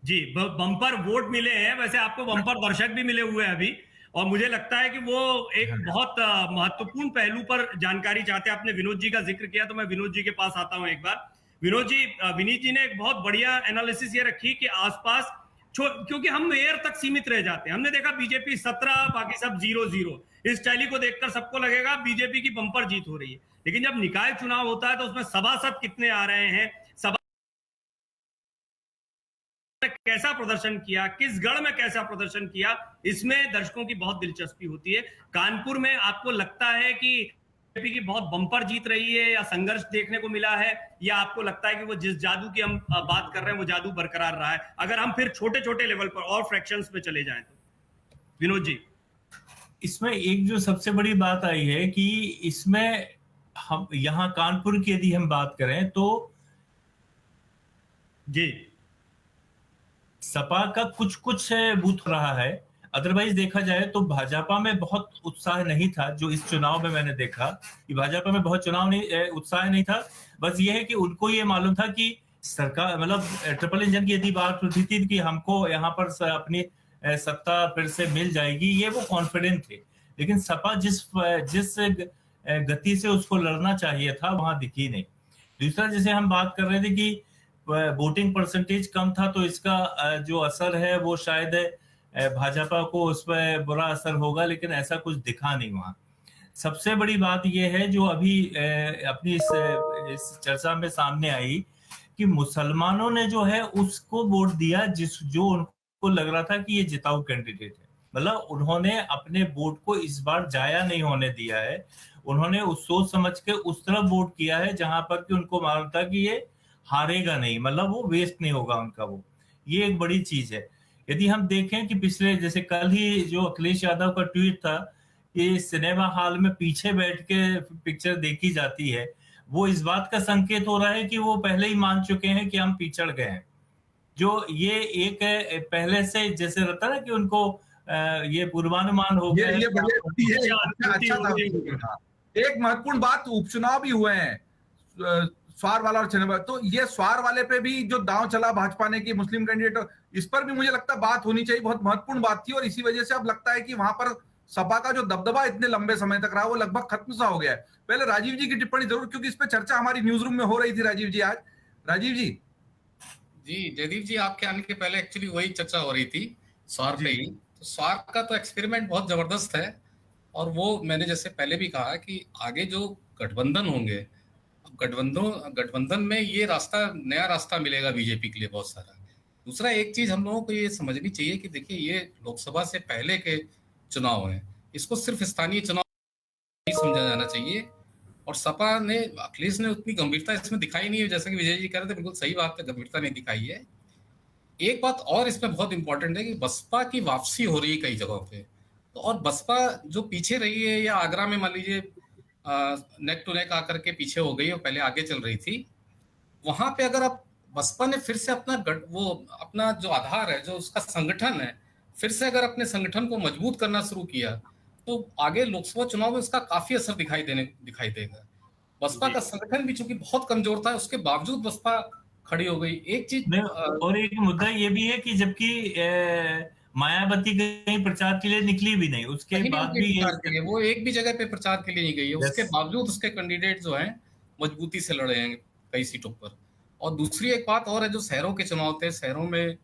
जी बम्पर वोट मिले हैं, वैसे आपको बम्पर दर्शक भी मिले हुए हैं अभी, और मुझे लगता है कि वो एक बहुत महत्वपूर्ण पहलू पर जानकारी चाहते हैं। आपने विनोद जी का जिक्र किया तो मैं विनोद जी के पास आता हूं एक बार। विनोद जी, विनीत जी ने एक बहुत बढ़िया एनालिसिस ये रखी कि आसपास क्योंकि हम मेयर तक सीमित रह जाते हैं। हमने देखा बीजेपी 17, बाकी सब 0-0, इस टैली को देखकर सबको लगेगा बीजेपी की बम्पर जीत हो रही है, लेकिन जब निकाय चुनाव होता है तो उसमें सभासद कितने आ रहे हैं, सभा में कैसा प्रदर्शन किया, किस गढ़ में कैसा प्रदर्शन किया, इसमें दर्शकों की बहुत दिलचस्पी होती है। कानपुर में आपको लगता है कि बीजेपी की बहुत बम्पर जीत रही है या संघर्ष देखने को मिला है, या आपको लगता है कि वो जिस जादू की हम बात कर रहे हैं वो जादू बरकरार रहा है? अगर हम फिर छोटे छोटे लेवल पर और फ्रैक्शंस पे चले जाएं तो विनोद जी। इसमें एक जो सबसे बड़ी बात आई है कि इसमें हम यहाँ कानपुर की यदि हम बात करें तो जी सपा का कुछ कुछ बूथ रहा है, अदरवाइज देखा जाए तो भाजपा में बहुत उत्साह नहीं था। जो इस चुनाव में मैंने देखा कि भाजपा में बहुत उत्साह नहीं था। बस ये है कि उनको ये मालूम था कि सरकार मतलब ट्रिपल इंजन की यदि बात उठी थी कि हमको यहाँ पर अपनी सत्ता फिर से मिल जाएगी, ये वो कॉन्फिडेंट थे। लेकिन सपा जिस गति से उसको लड़ना चाहिए था वहां दिखी नहीं। दूसरा, जैसे हम बात कर रहे थे कि वोटिंग परसेंटेज कम था तो इसका जो असर है वो शायद भाजपा को उस पर बुरा असर होगा, लेकिन ऐसा कुछ दिखा नहीं वहां। सबसे बड़ी बात यह है जो अभी अपनी इस चर्चा में सामने आई कि मुसलमानों ने जो है उसको वोट दिया जो उनको लग रहा था कि ये जिताऊ कैंडिडेट है। मतलब उन्होंने अपने वोट को इस बार जाया नहीं होने दिया है। उन्होंने उस सोच समझ के उस तरफ वोट किया है जहां पर कि उनको मालूम था कि ये हारेगा नहीं, मतलब वो वेस्ट नहीं होगा उनका वो। ये एक बड़ी चीज है। यदि हम देखें कि पिछले जैसे कल ही जो अखिलेश यादव का ट्वीट था कि सिनेमा हॉल में पीछे बैठ के पिक्चर देखी जाती है, वो इस बात का संकेत हो रहा है कि वो पहले ही मान चुके हैं कि हम पिछड़ गए हैं। जो ये एक पहले से जैसे रहता ना कि उनको ये पूर्वानुमान हो गया। ये अच्छा। एक महत्वपूर्ण बात, उपचुनाव भी हुए हैं स्वार वाला और चंद्रबाबू, तो ये स्वार वाले पे भी जो दांव चला भाजपा ने कि मुस्लिम कैंडिडेट, इस पर भी मुझे लगता है बात होनी चाहिए। बहुत महत्वपूर्ण बात थी और इसी वजह से अब लगता है कि वहां पर सपा का जो दबदबा इतने लंबे समय तक रहा वो लगभग खत्म सा हो गया है। पहले राजीव जी की टिप्पणी जरूर, क्योंकि इस पर चर्चा हमारी न्यूज रूम में हो रही थी। राजीव जी, आज राजीव जी। जी जयदीप जी, आपके आने के पहले एक्चुअली वही चर्चा हो रही थी स्वार पे ही। तो स्वार का तो एक्सपेरिमेंट बहुत जबरदस्त है, और वो मैंने जैसे पहले भी कहा कि आगे जो गठबंधन होंगे, गठबंधन में ये नया रास्ता मिलेगा बीजेपी के लिए बहुत सारा। दूसरा एक चीज हम लोगों को ये समझनी चाहिए कि देखिए, ये लोकसभा से पहले के चुनाव हैं, इसको सिर्फ स्थानीय चुनाव नहीं समझा जाना चाहिए। और सपा ने, अखिलेश ने उतनी गंभीरता इसमें दिखाई नहीं है, जैसा कि विजय जी कह रहे थे, बिल्कुल सही बात है, गंभीरता नहीं दिखाई है। एक बात और इसमें बहुत इंपॉर्टेंट है कि बसपा की वापसी हो रही है कई जगहों पे, तो और बसपा जो पीछे रही है, या आगरा में मान लीजिए नेक टू नेक आकर के पीछे हो गई और पहले आगे चल रही थी, वहां पे अगर आप बसपा ने फिर से अपना जो आधार है, जो उसका संगठन है, फिर से अगर अपने संगठन को मजबूत करना शुरू किया तो आगे लोकसभा चुनाव में इसका काफी असर दिखाई देगा। बसपा का संगठन भी चूंकि बहुत कमजोर था, उसके बावजूद बसपा खड़ी हो गई। एक चीज और एक मुद्दा ये भी है कि जबकि मायावती कहीं प्रचार के लिए निकली भी नहीं, उसके बाद भी वो एक भी जगह पे प्रचार के लिए नहीं गई है, उसके बावजूद उसके कैंडिडेट जो हैं मजबूती से लड़े हैं कई सीटों पर। और दूसरी एक बात और है, जो शहरों के चुनाव थे, शहरों में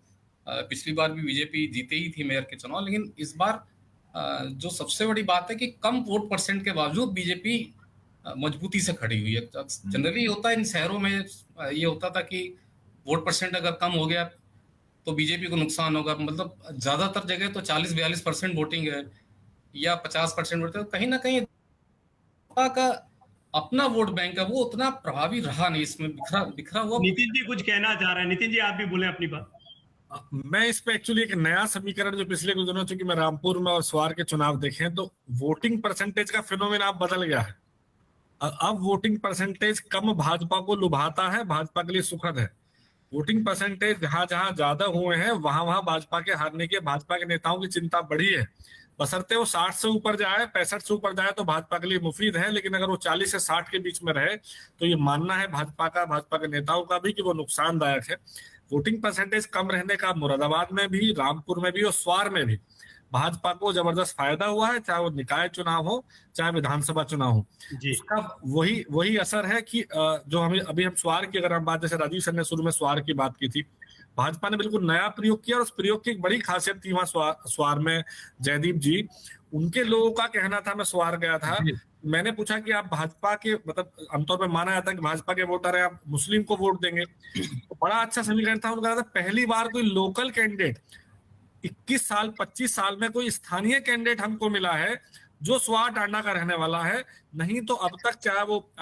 पिछली बार भी बीजेपी जीते ही थी मेयर के चुनाव, लेकिन इस बार जो सबसे बड़ी बात है कि कम वोट परसेंट के बावजूद बीजेपी मजबूती से खड़ी हुई है। जनरली होता है इन शहरों में, ये होता था कि वोट परसेंट अगर कम हो गया तो बीजेपी को नुकसान होगा। मतलब ज्यादातर जगह तो 40-42% वोटिंग है या 50% वोट है, कहीं ना कहीं का अपना वोट बैंक है वो उतना प्रभावी रहा नहीं, इसमें बिखरा हुआ। नितिन जी कुछ कहना चाह रहे हैं, नितिन जी आप भी बोले अपनी बात। मैं इस पे एक्चुअली एक नया समीकरण जो पिछले कुछ दिनों, चूंकि मैं रामपुर में और स्वार के चुनाव देखे हैं, तो वोटिंग परसेंटेज का फिनोमेना अब बदल गया है। अब वोटिंग परसेंटेज कम भाजपा को लुभाता है, भाजपा के लिए सुखद है। वोटिंग परसेंटेज जहां जहां ज्यादा हुए हैं वहां वहां भाजपा के हारने की, भाजपा के नेताओं की चिंता बढ़ी है। बशर्ते वो 60 से ऊपर जाए, 65 से ऊपर जाए तो भाजपा के लिए मुफीद है, लेकिन अगर वो 40 से 60 के बीच में रहे तो ये मानना है भाजपा के नेताओं का भी कि वो नुकसानदायक है। वोटिंग परसेंटेज कम रहने का मुरादाबाद में भी, रामपुर में भी और स्वार में भी भाजपा को जबरदस्त फायदा हुआ है, चाहे वो निकाय चुनाव हो चाहे विधानसभा चुनाव हो। इसका वही असर है कि जो हम स्वार की अगर हम बात, जैसे राजीव सर ने शुरू में स्वार की बात की थी, भाजपा ने बिल्कुल नया प्रयोग किया और उस प्रयोग की एक बड़ी खासियत थी वहां स्वार में। जयदीप जी, उनके लोगों का कहना था, मैं स्वार गया था, मैंने पूछा कि आप भाजपा के, मतलब आमतौर पर माना जाता है कि भाजपा के वोटर है, आप मुस्लिम को वोट देंगे, तो बड़ा अच्छा समीकरण था उनका। पहली बार कोई लोकल कैंडिडेट 21 साल 25 साल में कोई स्थानीय कैंडिडेट हमको मिला है जो स्वार टांडा का रहने वाला है। नहीं तो अब तक चाहे वो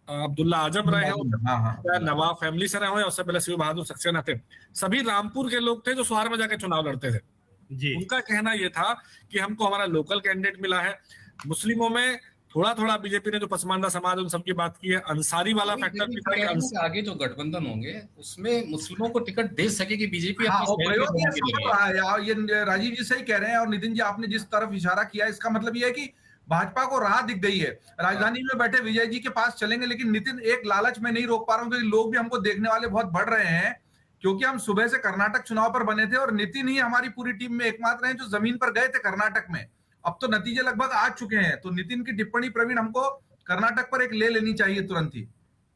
अब्दुल्ला आजम रहे हो, चाहे नवाब फैमिली से रहे हो, या उससे पहले शिव बहादुर सक्सेना थे, सभी रामपुर के लोग थे जो स्वार में जाके चुनाव लड़ते थे जी। उनका कहना यह था कि हमको हमारा लोकल कैंडिडेट मिला है। मुस्लिमों में थोड़ा थोड़ा बीजेपी ने जो पसमानदा समाज उन सबकी बात की है, अंसारी वाला फैक्टर भी था कि आगे जो गठबंधन होंगे उसमें मुस्लिमों को टिकट दे सकेगी बीजेपी। ये राजीव जी सही कह रहे हैं, और नितिन जी आपने जिस तरफ इशारा किया इसका मतलब ये है कि भाजपा को राह दिख गई है। राजधानी में बैठे विजय जी के पास चलेंगे, लेकिन नितिन एक लालच में नहीं रोक पा रहा हूं क्योंकि लोग भी हमको देखने वाले बहुत बढ़ रहे हैं, क्योंकि हम सुबह से कर्नाटक चुनाव पर बने थे और नितिन ही हमारी पूरी टीम में एकमात्र हैं जो जमीन पर गए थे कर्नाटक में। अब तो नतीजे लगभग आ चुके हैं, तो नितिन की टिप्पणी प्रवीण हमको कर्नाटक पर एक ले लेनी चाहिए तुरंत ही।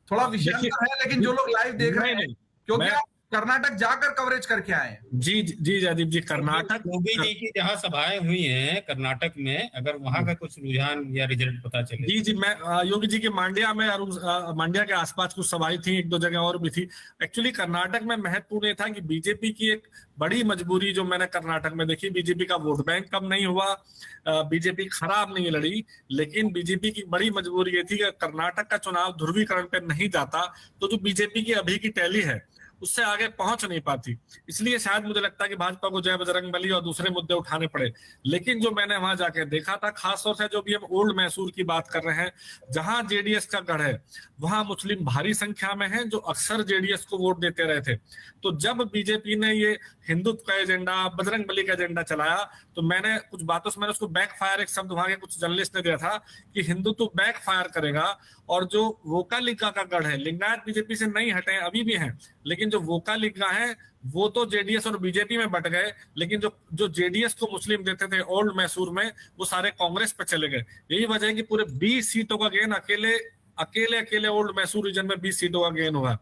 थोड़ा विषयांतर है, लेकिन जो लोग लाइव देख रहे हैं, क्योंकि आप कर्नाटक जाकर कवरेज करके आए हैं। जी जी जयदीप जी, कर्नाटक योगी जी की जहां सभाएं हुई हैं कर्नाटक में, अगर वहां का कुछ रुझान या रिजल्ट पता चले। जी जी, मैं योगी जी के मांड्या में और मांड्या के आसपास कुछ सभाएं थी, एक दो जगह और भी थी। एक्चुअली कर्नाटक में महत्वपूर्ण ये था कि बीजेपी की एक बड़ी मजबूरी जो मैंने कर्नाटक में देखी, बीजेपी का वोट बैंक कम नहीं हुआ, बीजेपी खराब नहीं लड़ी, लेकिन बीजेपी की बड़ी मजबूरी ये थी कि कर्नाटक का चुनाव ध्रुवीकरण पे नहीं जाता तो जो बीजेपी की अभी की टैली है उससे आगे पहुंच नहीं पाती। इसलिए शायद मुझे लगता है कि भाजपा को जय बजरंगबली और दूसरे मुद्दे उठाने पड़े। लेकिन जो मैंने वहां जाके देखा था, खासतौर से जो भी हम ओल्ड मैसूर की बात कर रहे हैं, जहां जेडीएस का गढ़ है वहां मुस्लिम भारी संख्या में हैं जो अक्सर जेडीएस को वोट देते रहे थे। तो जब बीजेपी ने ये हिंदुत्व का एजेंडा, बजरंगबली का एजेंडा चलाया, तो मैंने कुछ बातों से मैंने उसको बैकफायर, एक शब्द वहां के कुछ जर्नलिस्ट ने दिया था कि हिंदुत्व बैकफायर करेगा। और जो वोकालिका का गढ़ है, लिंगायत बीजेपी से नहीं हटे, अभी भी हैं, लेकिन जो वोकालिका है वो तो जेडीएस और बीजेपी में बट गए, लेकिन जो जेडीएस को मुस्लिम देते थे ओल्ड मैसूर में, वो सारे कांग्रेस पे चले गए। यही वजह है कि पूरे 20 सीटों का गेन अकेले ओल्ड मैसूर रीजन में 20 सीटों का गेन हुआ।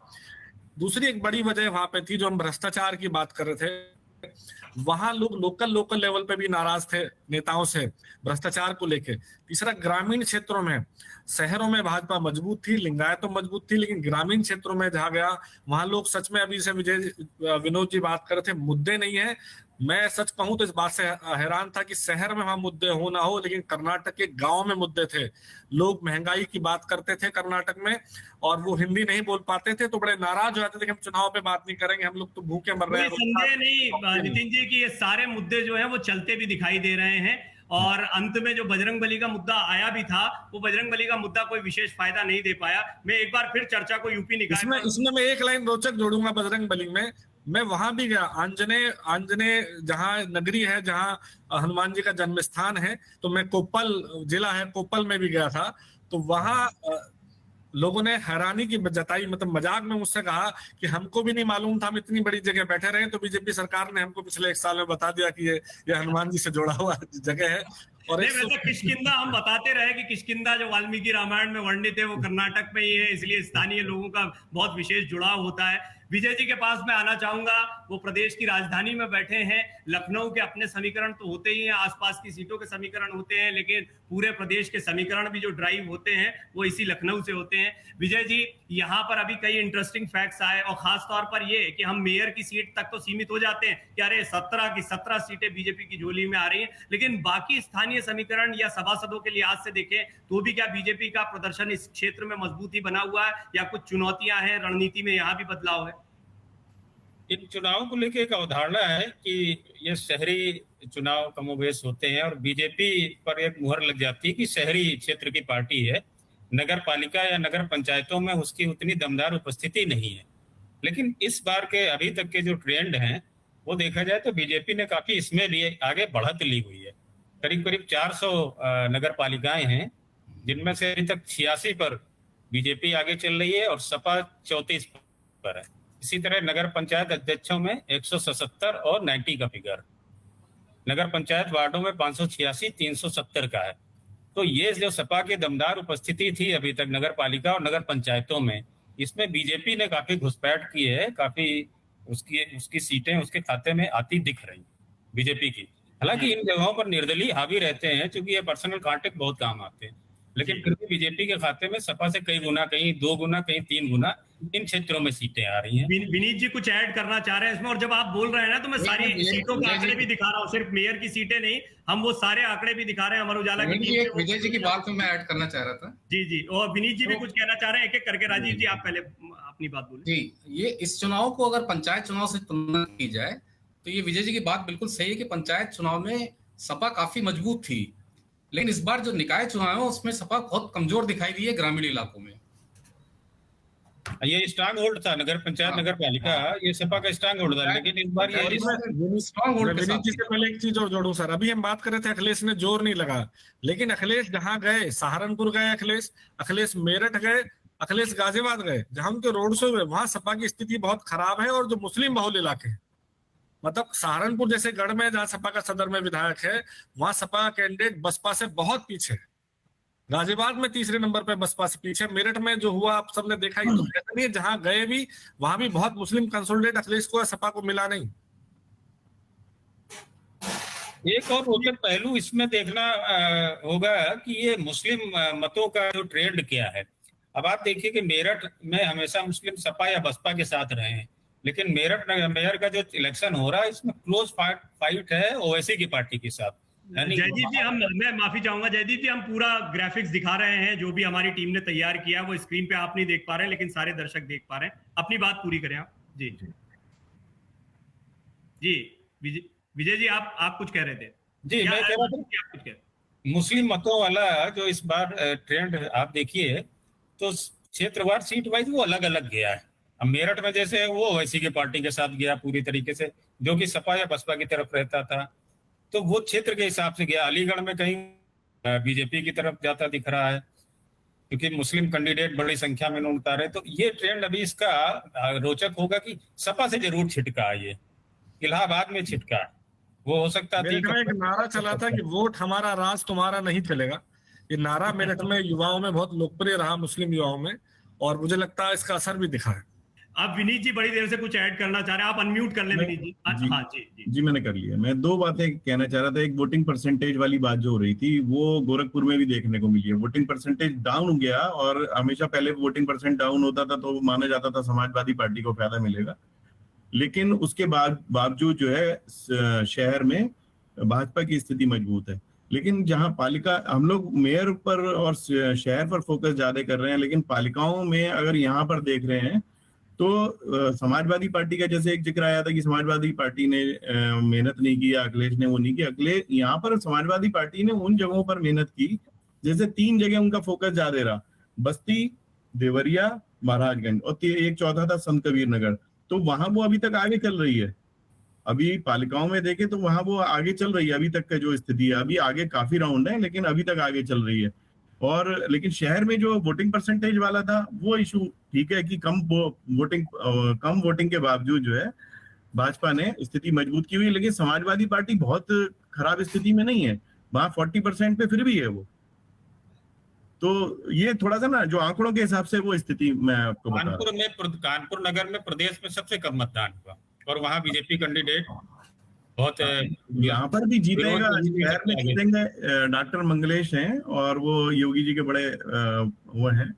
दूसरी एक बड़ी वजह वहां पे थी, जो हम भ्रष्टाचार की बात कर रहे थे, वहां लोग लोकल लेवल पे भी नाराज थे नेताओं से भ्रष्टाचार को लेके। तीसरा, ग्रामीण क्षेत्रों में, शहरों में भाजपा मजबूत थी, लिंगायत तो मजबूत थी, लेकिन ग्रामीण क्षेत्रों में जहां गया वहां लोग सच में, अभी से विनोद जी बात कर रहे थे, मुद्दे नहीं है। मैं सच कहूं तो इस बात से हैरान था कि शहर में वहां मुद्दे हो ना हो, लेकिन कर्नाटक के गांव में मुद्दे थे। लोग महंगाई की बात करते थे कर्नाटक में, और वो हिंदी नहीं बोल पाते थे तो बड़े नाराज हो जाते थे कि हम चुनाव पे बात नहीं करेंगे, हम लोग तो भूखे मर रहे हैं। संदेह नहीं नितिन जी की ये सारे मुद्दे जो है वो चलते भी दिखाई दे रहे हैं। और अंत में जो बजरंगबली का मुद्दा आया भी था, वो बजरंगबली का मुद्दा कोई विशेष फायदा नहीं दे पाया। मैं एक बार फिर चर्चा को यूपी निकाय इसमें मैं एक लाइन रोचक जोड़ूंगा बजरंगबली में। मैं वहां भी गया, आंजनेय जहां नगरी है, जहां हनुमान जी का जन्म स्थान है, तो मैं कोप्पल जिला है, कोप्पल में भी गया था। तो वहां लोगों ने हैरानी की जताई, मतलब मजाक में मुझसे कहा कि हमको भी नहीं मालूम था, हम इतनी बड़ी जगह बैठे रहे, तो बीजेपी सरकार ने हमको पिछले 1 साल में बता दिया कि ये हनुमान जी से जुड़ा हुआ जगह है। और वैसे किष्किंधा हम बताते रहे कि किष्किंधा जो वाल्मीकि रामायण में वर्णित है वो कर्नाटक में ही है, इसलिए स्थानीय लोगों का बहुत विशेष जुड़ाव होता है। विजय जी के पास मैं आना चाहूंगा, वो प्रदेश की राजधानी में बैठे हैं। लखनऊ के अपने समीकरण तो होते ही हैं, आसपास की सीटों के समीकरण होते हैं, लेकिन पूरे प्रदेश के समीकरण भी जो ड्राइव होते हैं वो इसी लखनऊ से होते हैं। विजय जी, यहाँ पर अभी कई इंटरेस्टिंग फैक्ट्स आए, और खास तौर पर ये कि हम मेयर की सीट तक तो सीमित हो जाते हैं कि अरे 17 की 17 सीटें बीजेपी की झोली में आ रही हैं, लेकिन बाकी स्थानीय समीकरण या सभासदों के लिहाज से देखें तो भी क्या बीजेपी का प्रदर्शन इस क्षेत्र में मजबूत ही बना हुआ है, या कुछ चुनौतियां हैं, रणनीति में यहाँ भी बदलाव है? इन चुनाव को लेकर एक अवधारणा है कि ये शहरी चुनाव कमोबेश होते हैं और बीजेपी पर एक मुहर लग जाती है कि शहरी क्षेत्र की पार्टी है, नगर पालिका या नगर पंचायतों में उसकी उतनी दमदार उपस्थिति नहीं है। लेकिन इस बार के अभी तक के जो ट्रेंड हैं वो देखा जाए तो बीजेपी ने काफी इसमें लिए आगे बढ़त ली हुई है। करीब करीब 400 नगर पालिकाएं हैं, जिनमें से अभी तक 86 पर बीजेपी आगे चल रही है और सपा 34 पर है। इसी तरह नगर पंचायत अध्यक्षों में 177 और 90 का फिगर, नगर पंचायत वार्डों में 586, 370 का है। तो ये जो सपा की दमदार उपस्थिति थी अभी तक नगर पालिका और नगर पंचायतों में, इसमें बीजेपी ने काफी घुसपैठ की है, काफी उसकी उसकी सीटें उसके खाते में आती दिख रही बीजेपी की। हालांकि इन जगहों पर निर्दलीय हावी रहते हैं, क्योंकि ये पर्सनल कांटेक्ट बहुत काम आते हैं, लेकिन फिर भी बीजेपी के खाते में सपा से कई गुना, कहीं 2 गुना, कहीं 3 गुना इन क्षेत्रों में सीटें आ रही हैं। विनीत जी कुछ ऐड करना चाह रहे हैं इसमें? और जब आप बोल रहे हैं ना, तो मैं सारी सीटों के आंकड़े भी दिखा रहा हूँ, सिर्फ मेयर की सीटें नहीं, हम वो सारे आंकड़े भी दिखा रहे हैं। अमर उजाला की टीम एक विजय जी की बात में मैं ऐड करना चाह रहा था। जी, और विनीत जी भी कुछ कहना चाह रहे हैं, एक एक करके। राजीव जी आप पहले अपनी बात बोलिए। जी, ये इस चुनाव को अगर पंचायत चुनाव से तुलना की जाए तो ये विजय जी की बात बिल्कुल सही है कि पंचायत चुनाव में सपा काफी मजबूत थी, लेकिन इस बार जो निकाय चुनाव है उसमें सपा बहुत कमजोर दिखाई दी है ग्रामीण इलाकों में। ये स्ट्रांग होल्ड था, नगर पंचायत नगर पालिका, ये सपा का स्ट्रांग होल्ड था, लेकिन इस बार ये स्ट्रांग होल्ड के विनीत साथ जी से पहले एक चीज और जोड़ू सर। अभी हम बात कर रहे थे अखिलेश ने जोर नहीं लगा, लेकिन अखिलेश जहां गए, सहारनपुर गए अखिलेश मेरठ गए, अखिलेश गाजियाबाद गए, जहां उनके रोड शो हुए, वहां सपा की स्थिति बहुत खराब है। और जो मुस्लिम बहुल इलाके हैं, मतलब सहारनपुर जैसे गढ़ में जहां सपा का सदर में विधायक है, वहां सपा का कैंडिडेट बसपा से बहुत पीछे है। गाजियाबाद में तीसरे नंबर पे बसपा से पीछे। मेरठ में जो हुआ आप सबने देखा ही, तो ऐसा नहीं है, जहां गए भी वहां भी बहुत मुस्लिम कंसोलिडेट अखिलेश को, सपा को मिला नहीं। एक और रोचक पहलू इसमें देखना होगा कि ये मुस्लिम मतों का जो ट्रेंड क्या है। अब आप देखिए कि मेरठ में हमेशा मुस्लिम सपा या बसपा के साथ रहे हैं, लेकिन मेरठ मेयर का जो इलेक्शन हो रहा है इसमें क्लोज फाइट है ओवैसी की पार्टी के साथ। जयदीप जी, मैं माफी चाहूंगा जयदीप जी, हम पूरा ग्राफिक्स दिखा रहे हैं जो भी हमारी टीम ने तैयार किया, वो स्क्रीन पे आप नहीं देख पा रहे हैं, लेकिन सारे दर्शक देख पा रहे हैं। अपनी बात पूरी करें आप। जी जी विजय जी, आप कुछ कह रहे थे। जी, मैं कह रहा था आप कुछ कह, मुस्लिम मतों वाला जो इस बार ट्रेंड आप देखिए, तो क्षेत्रवार सीट वाइज वो अलग अलग गया है। अब मेरठ में जैसे वो ओवैसी की पार्टी के साथ गया पूरी तरीके से, जो कि सपा या बसपा की तरफ रहता था, तो वो क्षेत्र के हिसाब से गया। अलीगढ़ में कहीं बीजेपी की तरफ जाता दिख रहा है, क्योंकि मुस्लिम कैंडिडेट बड़ी संख्या में उतारे। तो ये ट्रेंड अभी इसका रोचक होगा कि सपा से जरूर छिटका है, ये इलाहाबाद में छिटका है, वो हो सकता है। एक नारा चला था कि वोट हमारा राज तुम्हारा नहीं चलेगा। ये नारा मेरठ में युवाओं में बहुत लोकप्रिय रहा, मुस्लिम युवाओं में, और मुझे लगता है इसका असर भी दिखा है। आप विनीत जी बड़ी देर से कुछ ऐड करना चाह रहे हैं, आप अनम्यूट कर लें विनीत जी। हाँ जी मैंने कर लिया। मैं 2 बातें कहना चाह रहा था। एक वोटिंग परसेंटेज वाली बात जो हो रही थी, वो गोरखपुर में भी देखने को मिली है। वोटिंग परसेंटेज डाउन हो गया, और हमेशा पहले वोटिंग परसेंट डाउन होता था तो माना जाता था समाजवादी पार्टी को फायदा मिलेगा, लेकिन उसके बावजूद जो है शहर में भाजपा की स्थिति मजबूत है। लेकिन जहां पालिका, हम लोग मेयर पर और शहर पर फोकस ज्यादा कर रहे हैं, लेकिन पालिकाओं में अगर यहाँ पर देख रहे हैं तो समाजवादी पार्टी का जैसे एक जिक्र आया था कि समाजवादी पार्टी ने मेहनत नहीं की, अखिलेश ने वो नहीं की। अखिलेश यहाँ पर समाजवादी पार्टी ने उन जगहों पर मेहनत की, जैसे 3 जगह उनका फोकस ज्यादा रहा, बस्ती, देवरिया, महाराजगंज, और एक चौथा था संत कबीर नगर। तो वहां वो अभी तक आगे चल रही है। अभी पालिकाओं में देखे तो वहां वो आगे चल रही है। अभी तक का जो स्थिति है, अभी आगे काफी राउंड है, लेकिन अभी तक आगे चल रही है। और लेकिन शहर में जो वोटिंग परसेंटेज वाला था, वो इशू ठीक है कि कम वोटिंग के बावजूद जो है भाजपा ने स्थिति मजबूत की हुई, लेकिन समाजवादी पार्टी बहुत खराब स्थिति में नहीं है, वहां 40% पे फिर भी है वो। तो ये थोड़ा सा ना, जो आंकड़ों के हिसाब से वो स्थिति मैं आपको बता रहा हूं। कानपुर नगर में प्रदेश में सबसे कम मतदान हुआ, और वहां बीजेपी कैंडिडेट बहुत यहाँ पर भी जीतेगा, शहर में जीतेंगे। डॉक्टर मंगलेश हैं, और वो योगी जी के बड़े वो हैं,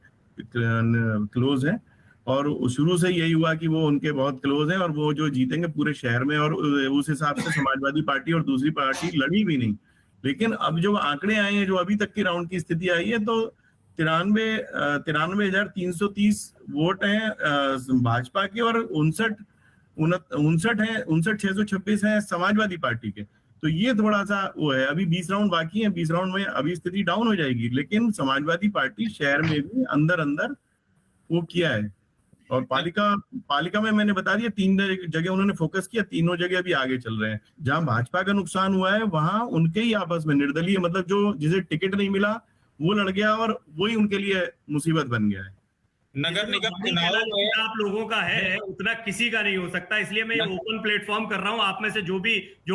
क्लोज हैं, और शुरू से यही हुआ कि वो उनके बहुत क्लोज हैं, और वो जो जीतेंगे पूरे शहर में। और उस हिसाब से समाजवादी पार्टी और दूसरी पार्टी लड़ी भी नहीं। लेकिन अब जो आंकड़े आए हैं, जो अभी तक की राउंड की स्थिति आई है, तो 93,330 वोट हैं भाजपा के, और 59,626 है समाजवादी पार्टी के। तो ये थोड़ा सा वो है। अभी 20 राउंड बाकी है, 20 राउंड में अभी स्थिति डाउन हो जाएगी, लेकिन समाजवादी पार्टी शहर में भी अंदर वो किया है। और पालिका में मैंने बता दिया 3 जगह उन्होंने फोकस किया, तीनों जगह अभी आगे चल रहे हैं। जहां भाजपा का नुकसान हुआ है, वहां उनके ही आपस में निर्दलीय, मतलब जो जिसे टिकट नहीं मिला वो लड़ गया, और वही उनके लिए मुसीबत बन गया है। नगर निगम चुनाव में आप लोगों का है, उतना किसी का नहीं हो सकता। इसलिए मैं ये ओपन प्लेटफॉर्म कर रहा हूँ। आप में से जो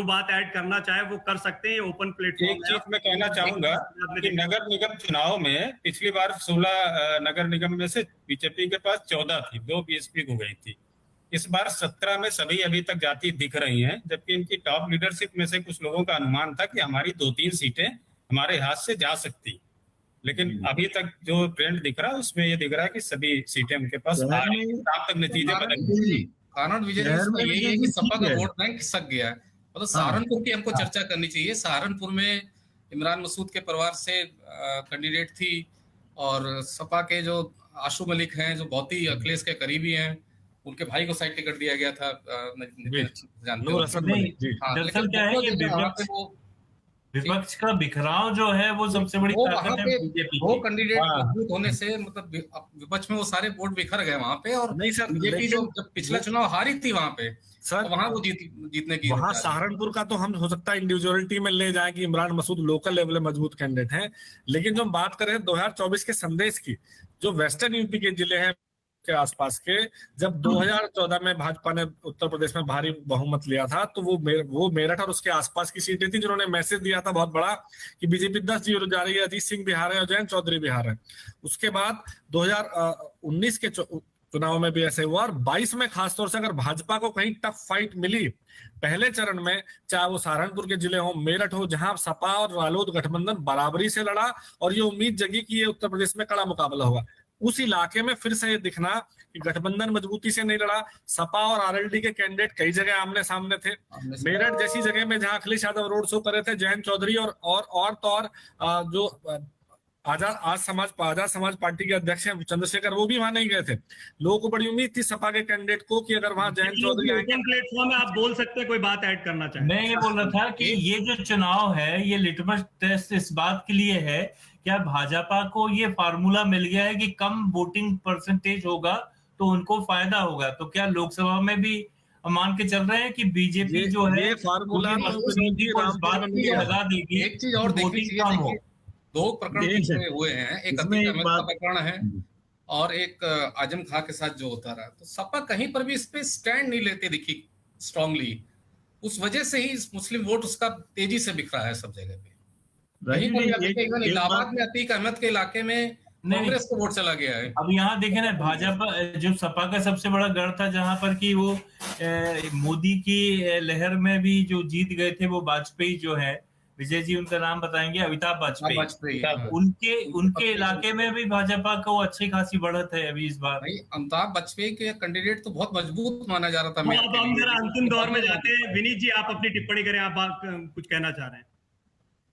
बात ऐड करना चाहे वो कर सकते हैं, ओपन प्लेटफॉर्म। एक चीज मैं कहना चाहूंगा कि नगर निगम चुनाव में पिछली बार 16 नगर निगम में से बीजेपी के पास 14 थी, 2 बीएसपी को गई थी। इस बार 17 में सभी अभी तक जाति दिख रही हैं, जबकि इनकी टॉप लीडरशिप में से कुछ लोगों का अनुमान था कि हमारी 2-3 सीटें हमारे हाथ से जा सकती, लेकिन अभी तक जो ट्रेंड दिख रहा है उसमें ये दिख रहा है कि सभी सीटें उनके पास आ रही हैं। अब तक नतीजे बदल कारण विजय जी, शहर इसका में यही है भी कि ठीक सपा का है। वोट बैंक खिसक गया है। मतलब सहारनपुर की हमको चर्चा करनी चाहिए। सहारनपुर में इमरान मसूद के परिवार से कैंडिडेट थी, और सपा के जो आशु मलिक हैं, जो बहुत ही अखिलेश के करीबी हैं, उनके भाई को साइड टिकट दिया गया था, नितिन जानते नूर हो। हसन नहीं, मलिक जी। हाँ, दरअसल लेकिन क्या है कि वो जो वहाँ पे विपक्ष का बिखराव जो है वो सबसे बड़ी वो ताकत वहाँ है पे बीजेपी दो की। कैंडिडेट हाँ। मजबूत होने से मतलब विपक्ष में वो सारे वोट बिखर गए वहां पे, और नहीं सर, बीजेपी जो लेकिन जब पिछला चुनाव हारी थी वहां पे, सर तो वहां वो जीतने की वहां चाह रही थी। सहारनपुर का तो हम हो सकता है इंडिविजुअलिटी में ले जाए कि इमरान मसूद लोकल लेवल में मजबूत कैंडिडेट हैं, लेकिन जो हम बात करें 2024 के संदेश की, जो वेस्टर्न यूपी के जिले हैं के आसपास के, जब 2014 में भाजपा ने उत्तर प्रदेश में भारी बहुमत लिया था, तो वो मेरठ और उसके आसपास की सीटें थी जिन्होंने मैसेज दिया था बहुत बड़ा कि बीजेपी 10-0 जा रही है, अजीत सिंह बिहार है और जयंत चौधरी बिहार है। उसके बाद 2019 के चुनाव में भी ऐसे हुआ, और 22 में खासतौर से अगर भाजपा को कहीं टफ फाइट मिली पहले चरण में, चाहे वो सहारनपुर के जिले हो, मेरठ हो, जहां सपा और रालोद गठबंधन बराबरी से लड़ा और ये उम्मीद जगी कि ये उत्तर प्रदेश में कड़ा मुकाबला होगा, उस इलाके में फिर से ये दिखना कि गठबंधन मजबूती से नहीं लड़ा। सपा और आरएलडी के कैंडिडेट कई जगह आमने सामने थे। मेरठ जैसी जगह में जहां अखिलेश यादव रोड शो कर रहे थे, जयंत चौधरी और जो आजाद समाज पार्टी के अध्यक्ष हैं चंद्रशेखर, वो भी वहां नहीं गए थे। लोगों को बड़ी उम्मीद थी सपा के कैंडिडेट को कि अगर वहां जयंत चौधरी आएंगे। ओपन प्लेटफॉर्म में आप बोल सकते हैं, कोई बात ऐड करना चाहें? मैं ये बोल रहा था कि ये जो चुनाव है ये लिटमस टेस्ट इस बात के लिए है, क्या भाजपा को ये फार्मूला मिल गया है कि कम वोटिंग परसेंटेज होगा तो उनको फायदा होगा, तो क्या लोकसभा में भी मान के चल रहे हैं कि बीजेपी जो है ये फार्मूला पूरी मजबूती को इस बात के लिए लगा देगी एक चीज और कि देखनी वोटिंग चाहिए, कम हो। देखिए, दो प्रकरण इसमें हुए हैं, एक इसमें अतीक एक अहमद का बात- प्रकरण है और एक आजम खां के साथ जो होता रहा। तो सपा कहीं पर भी इस पे स्टैंड नहीं लेते दिखी स्ट्रांगली, उस वजह से ही मुस्लिम वोट उसका तेजी से बिखरा है सब जगह पे। कहीं पर भी अभी इवन इलाहाबाद में अतीक अहमद के इलाके में कांग्रेस को वोट चला गया है। अब यहाँ देखे ना, भाजपा जो सपा का सबसे बड़ा गढ़ था जहां पर कि वो मोदी की लहर में भी जो जीत गए थे, वो वाजपेयी जो है, विजय जी उनका नाम बताएंगे, अमिताभ वाजपेयी, उनके इलाके में भी भाजपा को अच्छी खासी बढ़त है अभी इस बार। भाई अमिताभ वाजपेयी के कैंडिडेट तो बहुत मजबूत माना जा रहा था। अब हम जरा अंतिम दौर में जाते हैं। विनीत जी, आप अपनी टिप्पणी करें, आप कुछ कहना चाह रहे हैं?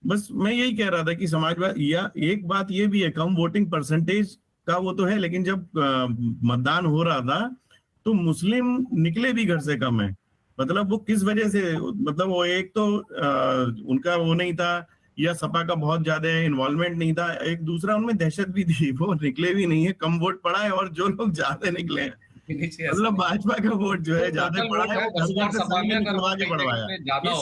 बस मैं यही कह रहा था कि समाजवाद, या एक बात ये भी है, कम वोटिंग परसेंटेज का वो तो है, लेकिन जब मतदान हो रहा था तो मुस्लिम निकले भी घर से कम है। मतलब वो किस वजह से, मतलब वो एक तो उनका वो नहीं था, या सपा का बहुत ज्यादा इन्वॉल्वमेंट नहीं था, एक दूसरा उनमें दहशत भी थी, वो निकले भी नहीं है, कम वोट पड़ा है, और जो लोग ज्यादा निकले हैं, मतलब भाजपा का वोट जो है ज्यादा पड़ा है, इस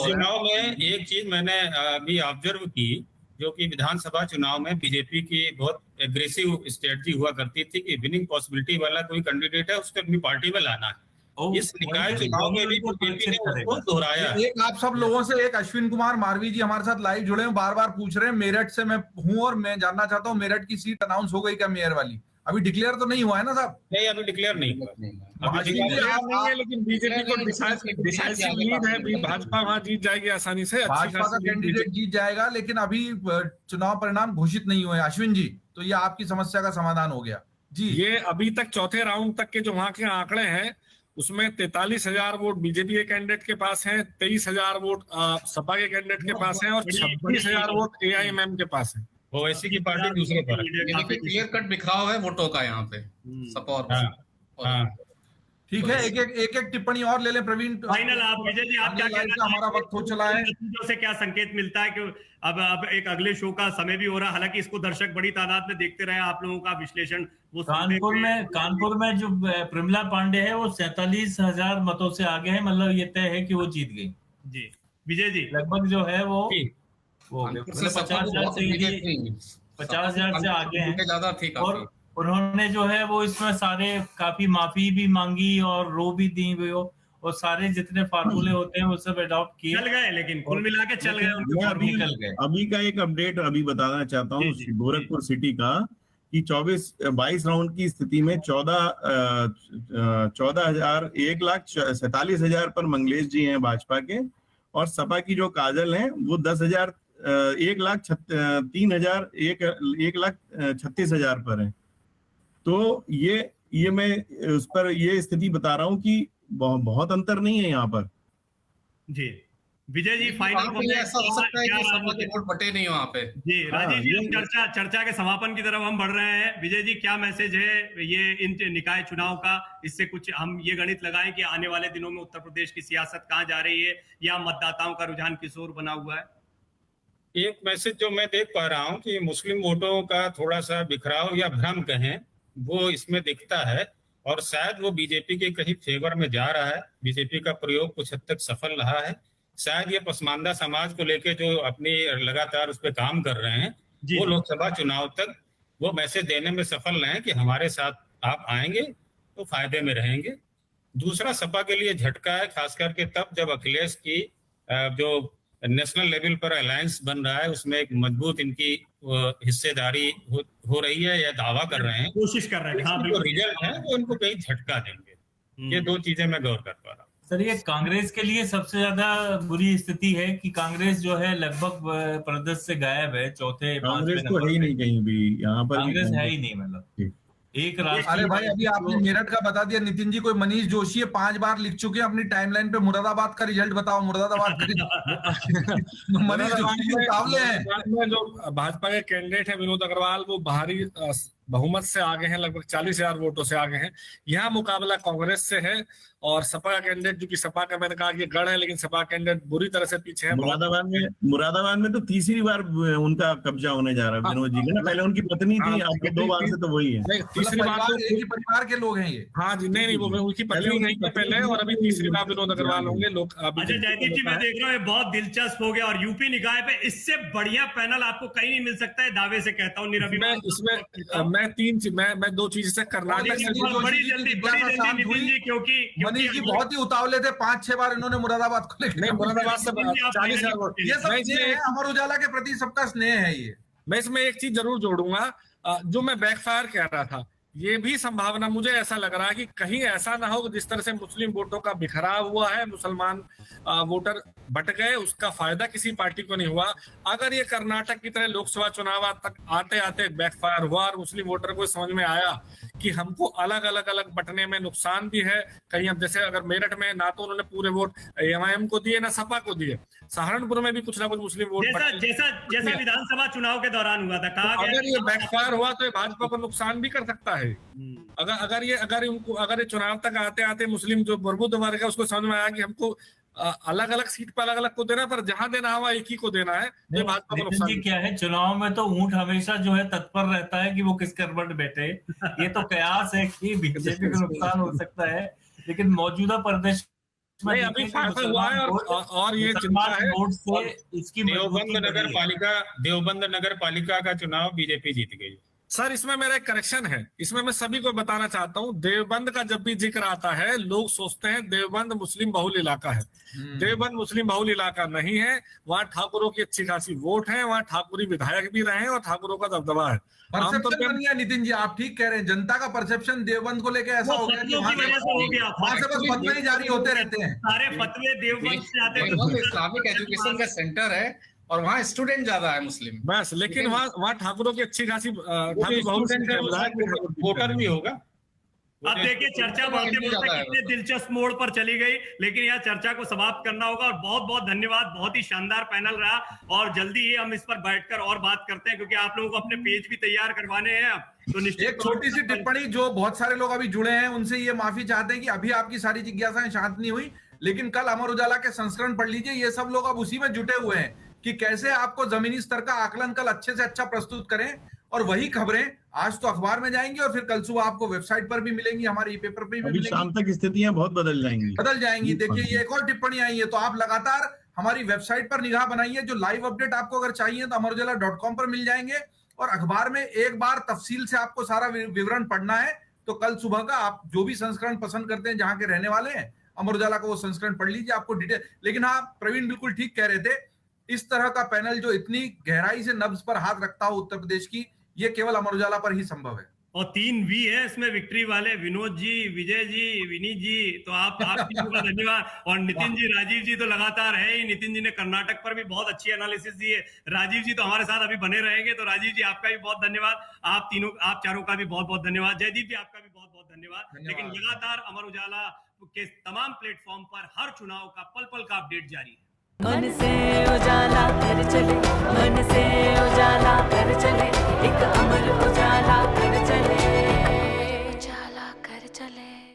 चुनाव में एक चीज मैंने अभी ऑब्जर्व की, जो कि विधानसभा चुनाव में बीजेपी की बहुत एग्रेसिव स्ट्रेटजी हुआ करती थी कि विनिंग पॉसिबिलिटी वाला कोई कैंडिडेट है उसको अपनी पार्टी में लाना है। इस निकाय चुनाव में भी बीजेपी ने उसको दोहराया। एक आप सब लोगों से, एक अश्विन कुमार मारवी जी हमारे साथ लाइव जुड़े हैं, बार बार पूछ रहे हैं, मेरठ से मैं हूं और मैं जानना चाहता हूं मेरठ की सीट अनाउंस हो गई क्या मेयर वाली? अभी डिक्लेयर तो नहीं हुआ है ना साहब? नहीं, अभी डिक्लेयर नहीं हुआ। नहीं है, लेकिन बीजेपी को डिसाइसिव लीड है, भाजपा वहां जीत जाएगी आसानी से। भाजपा का कैंडिडेट जीत जाएगा, लेकिन अभी चुनाव परिणाम घोषित नहीं हुए। अश्विन जी, तो ये आपकी समस्या का समाधान हो गया जी। ये अभी तक चौथे राउंड तक के जो वहां के आंकड़े हैं, उसमें 43,000 वोट बीजेपी के कैंडिडेट के पास हैं, 23,000 वोट सपा के कैंडिडेट के पास हैं, और 26,000 वोट एआईएमएम के पास है। ओवैसी की पार्टी दूसरे पर है। देखिए, क्लियर कट बिखराव है वोटों का यहाँ पे सपा और ठीक है, एक एक टिप्पणी और ले लें प्रवीण। फाइनल आप, विजय जी, आप क्या कहना का हमारा वक्त हो चला है। नतीजों से क्या संकेत मिलता है कि अब एक अगले शो का समय भी हो रहा है, हालांकि इसको दर्शक बड़ी तादाद में देखते रहे, आप लोगों का विश्लेषण वो कानपुर में जो प्रमिला पांडे है वो 47,000 मतों से आगे है, मतलब ये तय है कि वो जीत गई जी। विजय जी, लगभग जो है वो 50,000 से आगे हैं, ज्यादा थी। और उन्होंने जो है वो इसमें सारे काफी माफी भी मांगी और रो भी दी हुई हो, और सारे जितने फार्मूले होते हैं वो सब अडॉप्ट किए, चल गए, लेकिन कुल मिला के चल गए, मैं अभी का एक अपडेट अभी बताना चाहता हूँ गोरखपुर सिटी का, कि 22 राउंड की स्थिति में 1,47,000 पर मंगलेश जी हैं भाजपा के, और सपा की जो काजल हैं वो 1,36,000 पर है। तो ये मैं उस पर ये स्थिति बता रहा हूं कि बहुत अंतर नहीं है यहाँ पर। जी विजय जी, वहाँ फाइनल पे ऐसा हो सकता है कि सपा के वोट बटे नहीं वहाँ पे। जी राजीव जी, ये- अब चर्चा के समापन की तरफ हम बढ़ रहे हैं। विजय जी, क्या मैसेज है ये इन निकाय चुनाव का? इससे कुछ हम ये गणित लगाएं कि आने वाले दिनों में उत्तर प्रदेश की सियासत कहाँ जा रही है, या मतदाताओं का रुझान किस ओर बना हुआ है? एक मैसेज जो मैं देख पा रहा हूं कि मुस्लिम वोटों का थोड़ा सा बिखराव या भ्रम कहें, वो इसमें दिखता है, और शायद वो बीजेपी के कहीं फेवर में जा रहा है। बीजेपी का प्रयोग कुछ हद तक सफल रहा है। शायद ये पसमानदा समाज को लेके जो अपनी लगातार उस पर काम कर रहे हैं, जी, वो जी। लोकसभा चुनाव तक वो मैसेज देने में सफल रहे कि हमारे साथ आप आएंगे तो फायदे में रहेंगे। दूसरा, सपा के लिए झटका है, खास करके तब जब अखिलेश की जो नेशनल लेवल पर अलायंस बन रहा है, उसमें एक मजबूत इनकी हिस्सेदारी हो रही है या दावा कर रहे हैं। कोशिश कर रहे हैं, हाँ जो बिल्कुल। रिजल्ट है वो इनको कहीं झटका देंगे। ये दो चीजें मैं गौर कर पा रहा हूँ। सर, ये कांग्रेस के लिए सबसे ज्यादा बुरी स्थिति है कि कांग्रेस जो है लगभग प्रदेश से गायब है, चौथे कांग्रेस पांचवें तो है नंबर ही पे। नहीं कहीं भी, यहाँ पर भी कांग्रेस है कांग्रेस- ही नहीं, मतलब जी। एक राष्ट्रीय अरे भाई, अभी आपने मेरठ का बता दिया नितिन जी, कोई मनीष जोशी है 5 बार लिख चुके हैं अपनी टाइमलाइन पे। मुरादाबाद का रिजल्ट बताओ, मुरादाबाद का रिजल्ट। मनीष जोशी के मुकाबले हैं। में जो भाजपा के कैंडिडेट है विनोद अग्रवाल, वो भारी बहुमत से आगे हैं, लगभग 40,000 वोटों से आगे हैं। यहाँ मुकाबला कांग्रेस से है, और सपा का कैंडिडेट, जो कि सपा का मैंने कहा कि गढ़ है, लेकिन सपा कैंडिडेट बुरी तरह से पीछे है। मुरादाबाद में तो तीसरी बार उनका कब्जा होने जा रहा है विनोद जी का ना। पहले उनकी पत्नी थी, अब तो 2 बार से तो वही है। नहीं, तीसरी बार तो एक ही परिवार के लोग हैं ये। हाँ जी, नहीं वो उनकी पत्नी नहीं थी पहले, और अभी तीसरी बार विनोद अग्रवाल होंगे। लोग अच्छा जयदीप जी, मैं देख रहा हूँ ये बहुत दिलचस्प हो गया, और यूपी निकाय पे इससे बढ़िया पैनल आपको कहीं नहीं मिल सकता है, दावे से कहता हूँ निरभिमान। इसमें मैं 2 चीज से कर्नाटक से बड़ी जल्दी नितिन जी, क्योंकि मनीष जी बहुत ही उतावले थे, 5-6 बार इन्होंने मुरादाबाद को लेकर। नहीं, मुरादाबाद से 40,000 वोट। ये सब मैं स्नेह है, इसमें- अमर उजाला के प्रति सबका स्नेह है ये। मैं इसमें एक चीज जरूर जोड़ूंगा, जो मैं बैकफायर कह रहा था, ये भी संभावना मुझे ऐसा लग रहा है कि कहीं ऐसा ना हो कि जिस तरह से मुस्लिम वोटों का बिखराव हुआ है, मुसलमान वोटर बट गए, उसका फायदा किसी पार्टी को नहीं हुआ। अगर ये कर्नाटक की तरह लोकसभा चुनाव तक आते आते बैकफायर हुआ और मुस्लिम वोटर को समझ में आया कि हमको अलग अलग बटने में नुकसान भी है कहीं, अब जैसे अगर मेरठ में ना तो उन्होंने पूरे वोट एमआईएम को दिए ना सपा को दिए, सहारनपुर में भी कुछ ना कुछ मुस्लिम वोट जैसा विधानसभा चुनाव के दौरान हुआ था, कहा गया अगर ये बैकफायर हुआ तो ये भाजपा को नुकसान भी कर सकता है। अगर ये चुनाव तक आते आते मुस्लिम जो बरबुद वर्ग है उसको समझ में आया कि हमको अलग अलग सीट पर अलग अलग को देना, पर जहां देना हुआ एक ही को देना है, ये भाजपा को नितिन नुकसान। जी, क्या है, चुनाव में तो ऊंट हमेशा जो है तत्पर रहता है कि वो किस करवट बैठे। ये तो कयास है कि बीजेपी को नुकसान हो सकता है, लेकिन मौजूदा प्रदेश में नहीं, अभी फायदा हुआ है, और ये चिंता मुसलमान है। वोट से इसकी देवबंद मजबूती नगर बढ़ी है। पालिका देवबंद नगर पालिका का चुनाव बीजेपी जीत गई। सर, इसमें मेरा एक करेक्शन है, इसमें मैं सभी को बताना चाहता हूँ, देवबंद का जब भी जिक्र आता है लोग सोचते हैं देवबंद मुस्लिम बहुल इलाका है। देवबंद मुस्लिम बहुल इलाका नहीं है। वहाँ ठाकुरों की अच्छी खासी वोट है, वहाँ ठाकुरी विधायक भी रहे हैं और ठाकुरों का दबदबा है। परसेप्शन बन गया नितिन जी, आप ठीक कह रहे हैं। जनता का परसेप्शन देवबंद को लेकर ऐसा हो गया कि वहां से बस फतवे ही जारी होते रहते हैं। सारे फतवे देवबंद से आते हैं। देवबंद इस्लामिक एजुकेशन का सेंटर है और वहाँ स्टूडेंट ज्यादा है मुस्लिम। बस, लेकिन वहाँ ठाकुरों की अच्छी खासी वोटर भी होगा। अब देखिए, चर्चा बढ़ते बढ़ते कितने दिलचस्प मोड़ पर चली गई, लेकिन यहाँ चर्चा को समाप्त करना होगा। और बहुत बहुत धन्यवाद, बहुत ही शानदार पैनल रहा, और जल्दी ही हम इस पर बैठकर और बात करते हैं, क्योंकि आप लोगों को अपने पेज भी तैयार करवाने हैं। तो निश्चित एक छोटी सी टिप्पणी, जो बहुत सारे लोग अभी जुड़े हैं उनसे ये माफी चाहते हैं कि अभी आपकी सारी जिज्ञासाएं शांत नहीं हुई, लेकिन कल अमर उजाला के संस्करण पढ़ लीजिए। ये सब लोग अब उसी में जुटे हुए हैं कि कैसे आपको जमीनी स्तर का आकलन कल अच्छे से अच्छा प्रस्तुत करें, और वही खबरें आज तो अखबार में जाएंगी और फिर कल सुबह आपको वेबसाइट पर भी मिलेंगी, हमारे पेपर पर भी अभी मिलेंगी, शाम तक स्थितियां बहुत बदल जाएंगी। देखिए, ये एक और टिप्पणी आई है, तो आप लगातार हमारी वेबसाइट पर निगाह बनाइए। जो लाइव अपडेट आपको अगर चाहिए तो amarujala.com पर मिल जाएंगे, और अखबार में एक बार तफसील से आपको सारा विवरण पढ़ना है तो कल सुबह का आप जो भी संस्करण पसंद करते हैं, जहां के रहने वाले हैं, अमर उजाला का वो संस्करण पढ़ लीजिए, आपको डिटेल। लेकिन हाँ, प्रवीण बिल्कुल ठीक कह रहे थे, इस तरह का पैनल जो इतनी गहराई से नब्ज पर हाथ रखता हो उत्तर प्रदेश की, ये केवल अमर उजाला पर ही संभव है। और 3 वी है इसमें विक्ट्री वाले, विनोद जी, विजय जी, विनीत जी, तो आप तीनों का धन्यवाद। और नितिन जी, राजीव जी तो लगातार है ही। नितिन जी ने कर्नाटक पर भी बहुत अच्छी एनालिसिस दी है। राजीव जी तो हमारे साथ अभी बने रहेंगे, तो राजीव जी आपका भी बहुत धन्यवाद। आप चारों का भी बहुत बहुत धन्यवाद। जयदीप जी आपका भी बहुत बहुत धन्यवाद। लेकिन लगातार अमर उजाला के तमाम प्लेटफॉर्म पर हर चुनाव का पल पल का अपडेट जारी है। मन से उजाला कर चले, मन से उजाला कर चले, एक अमर उजाला।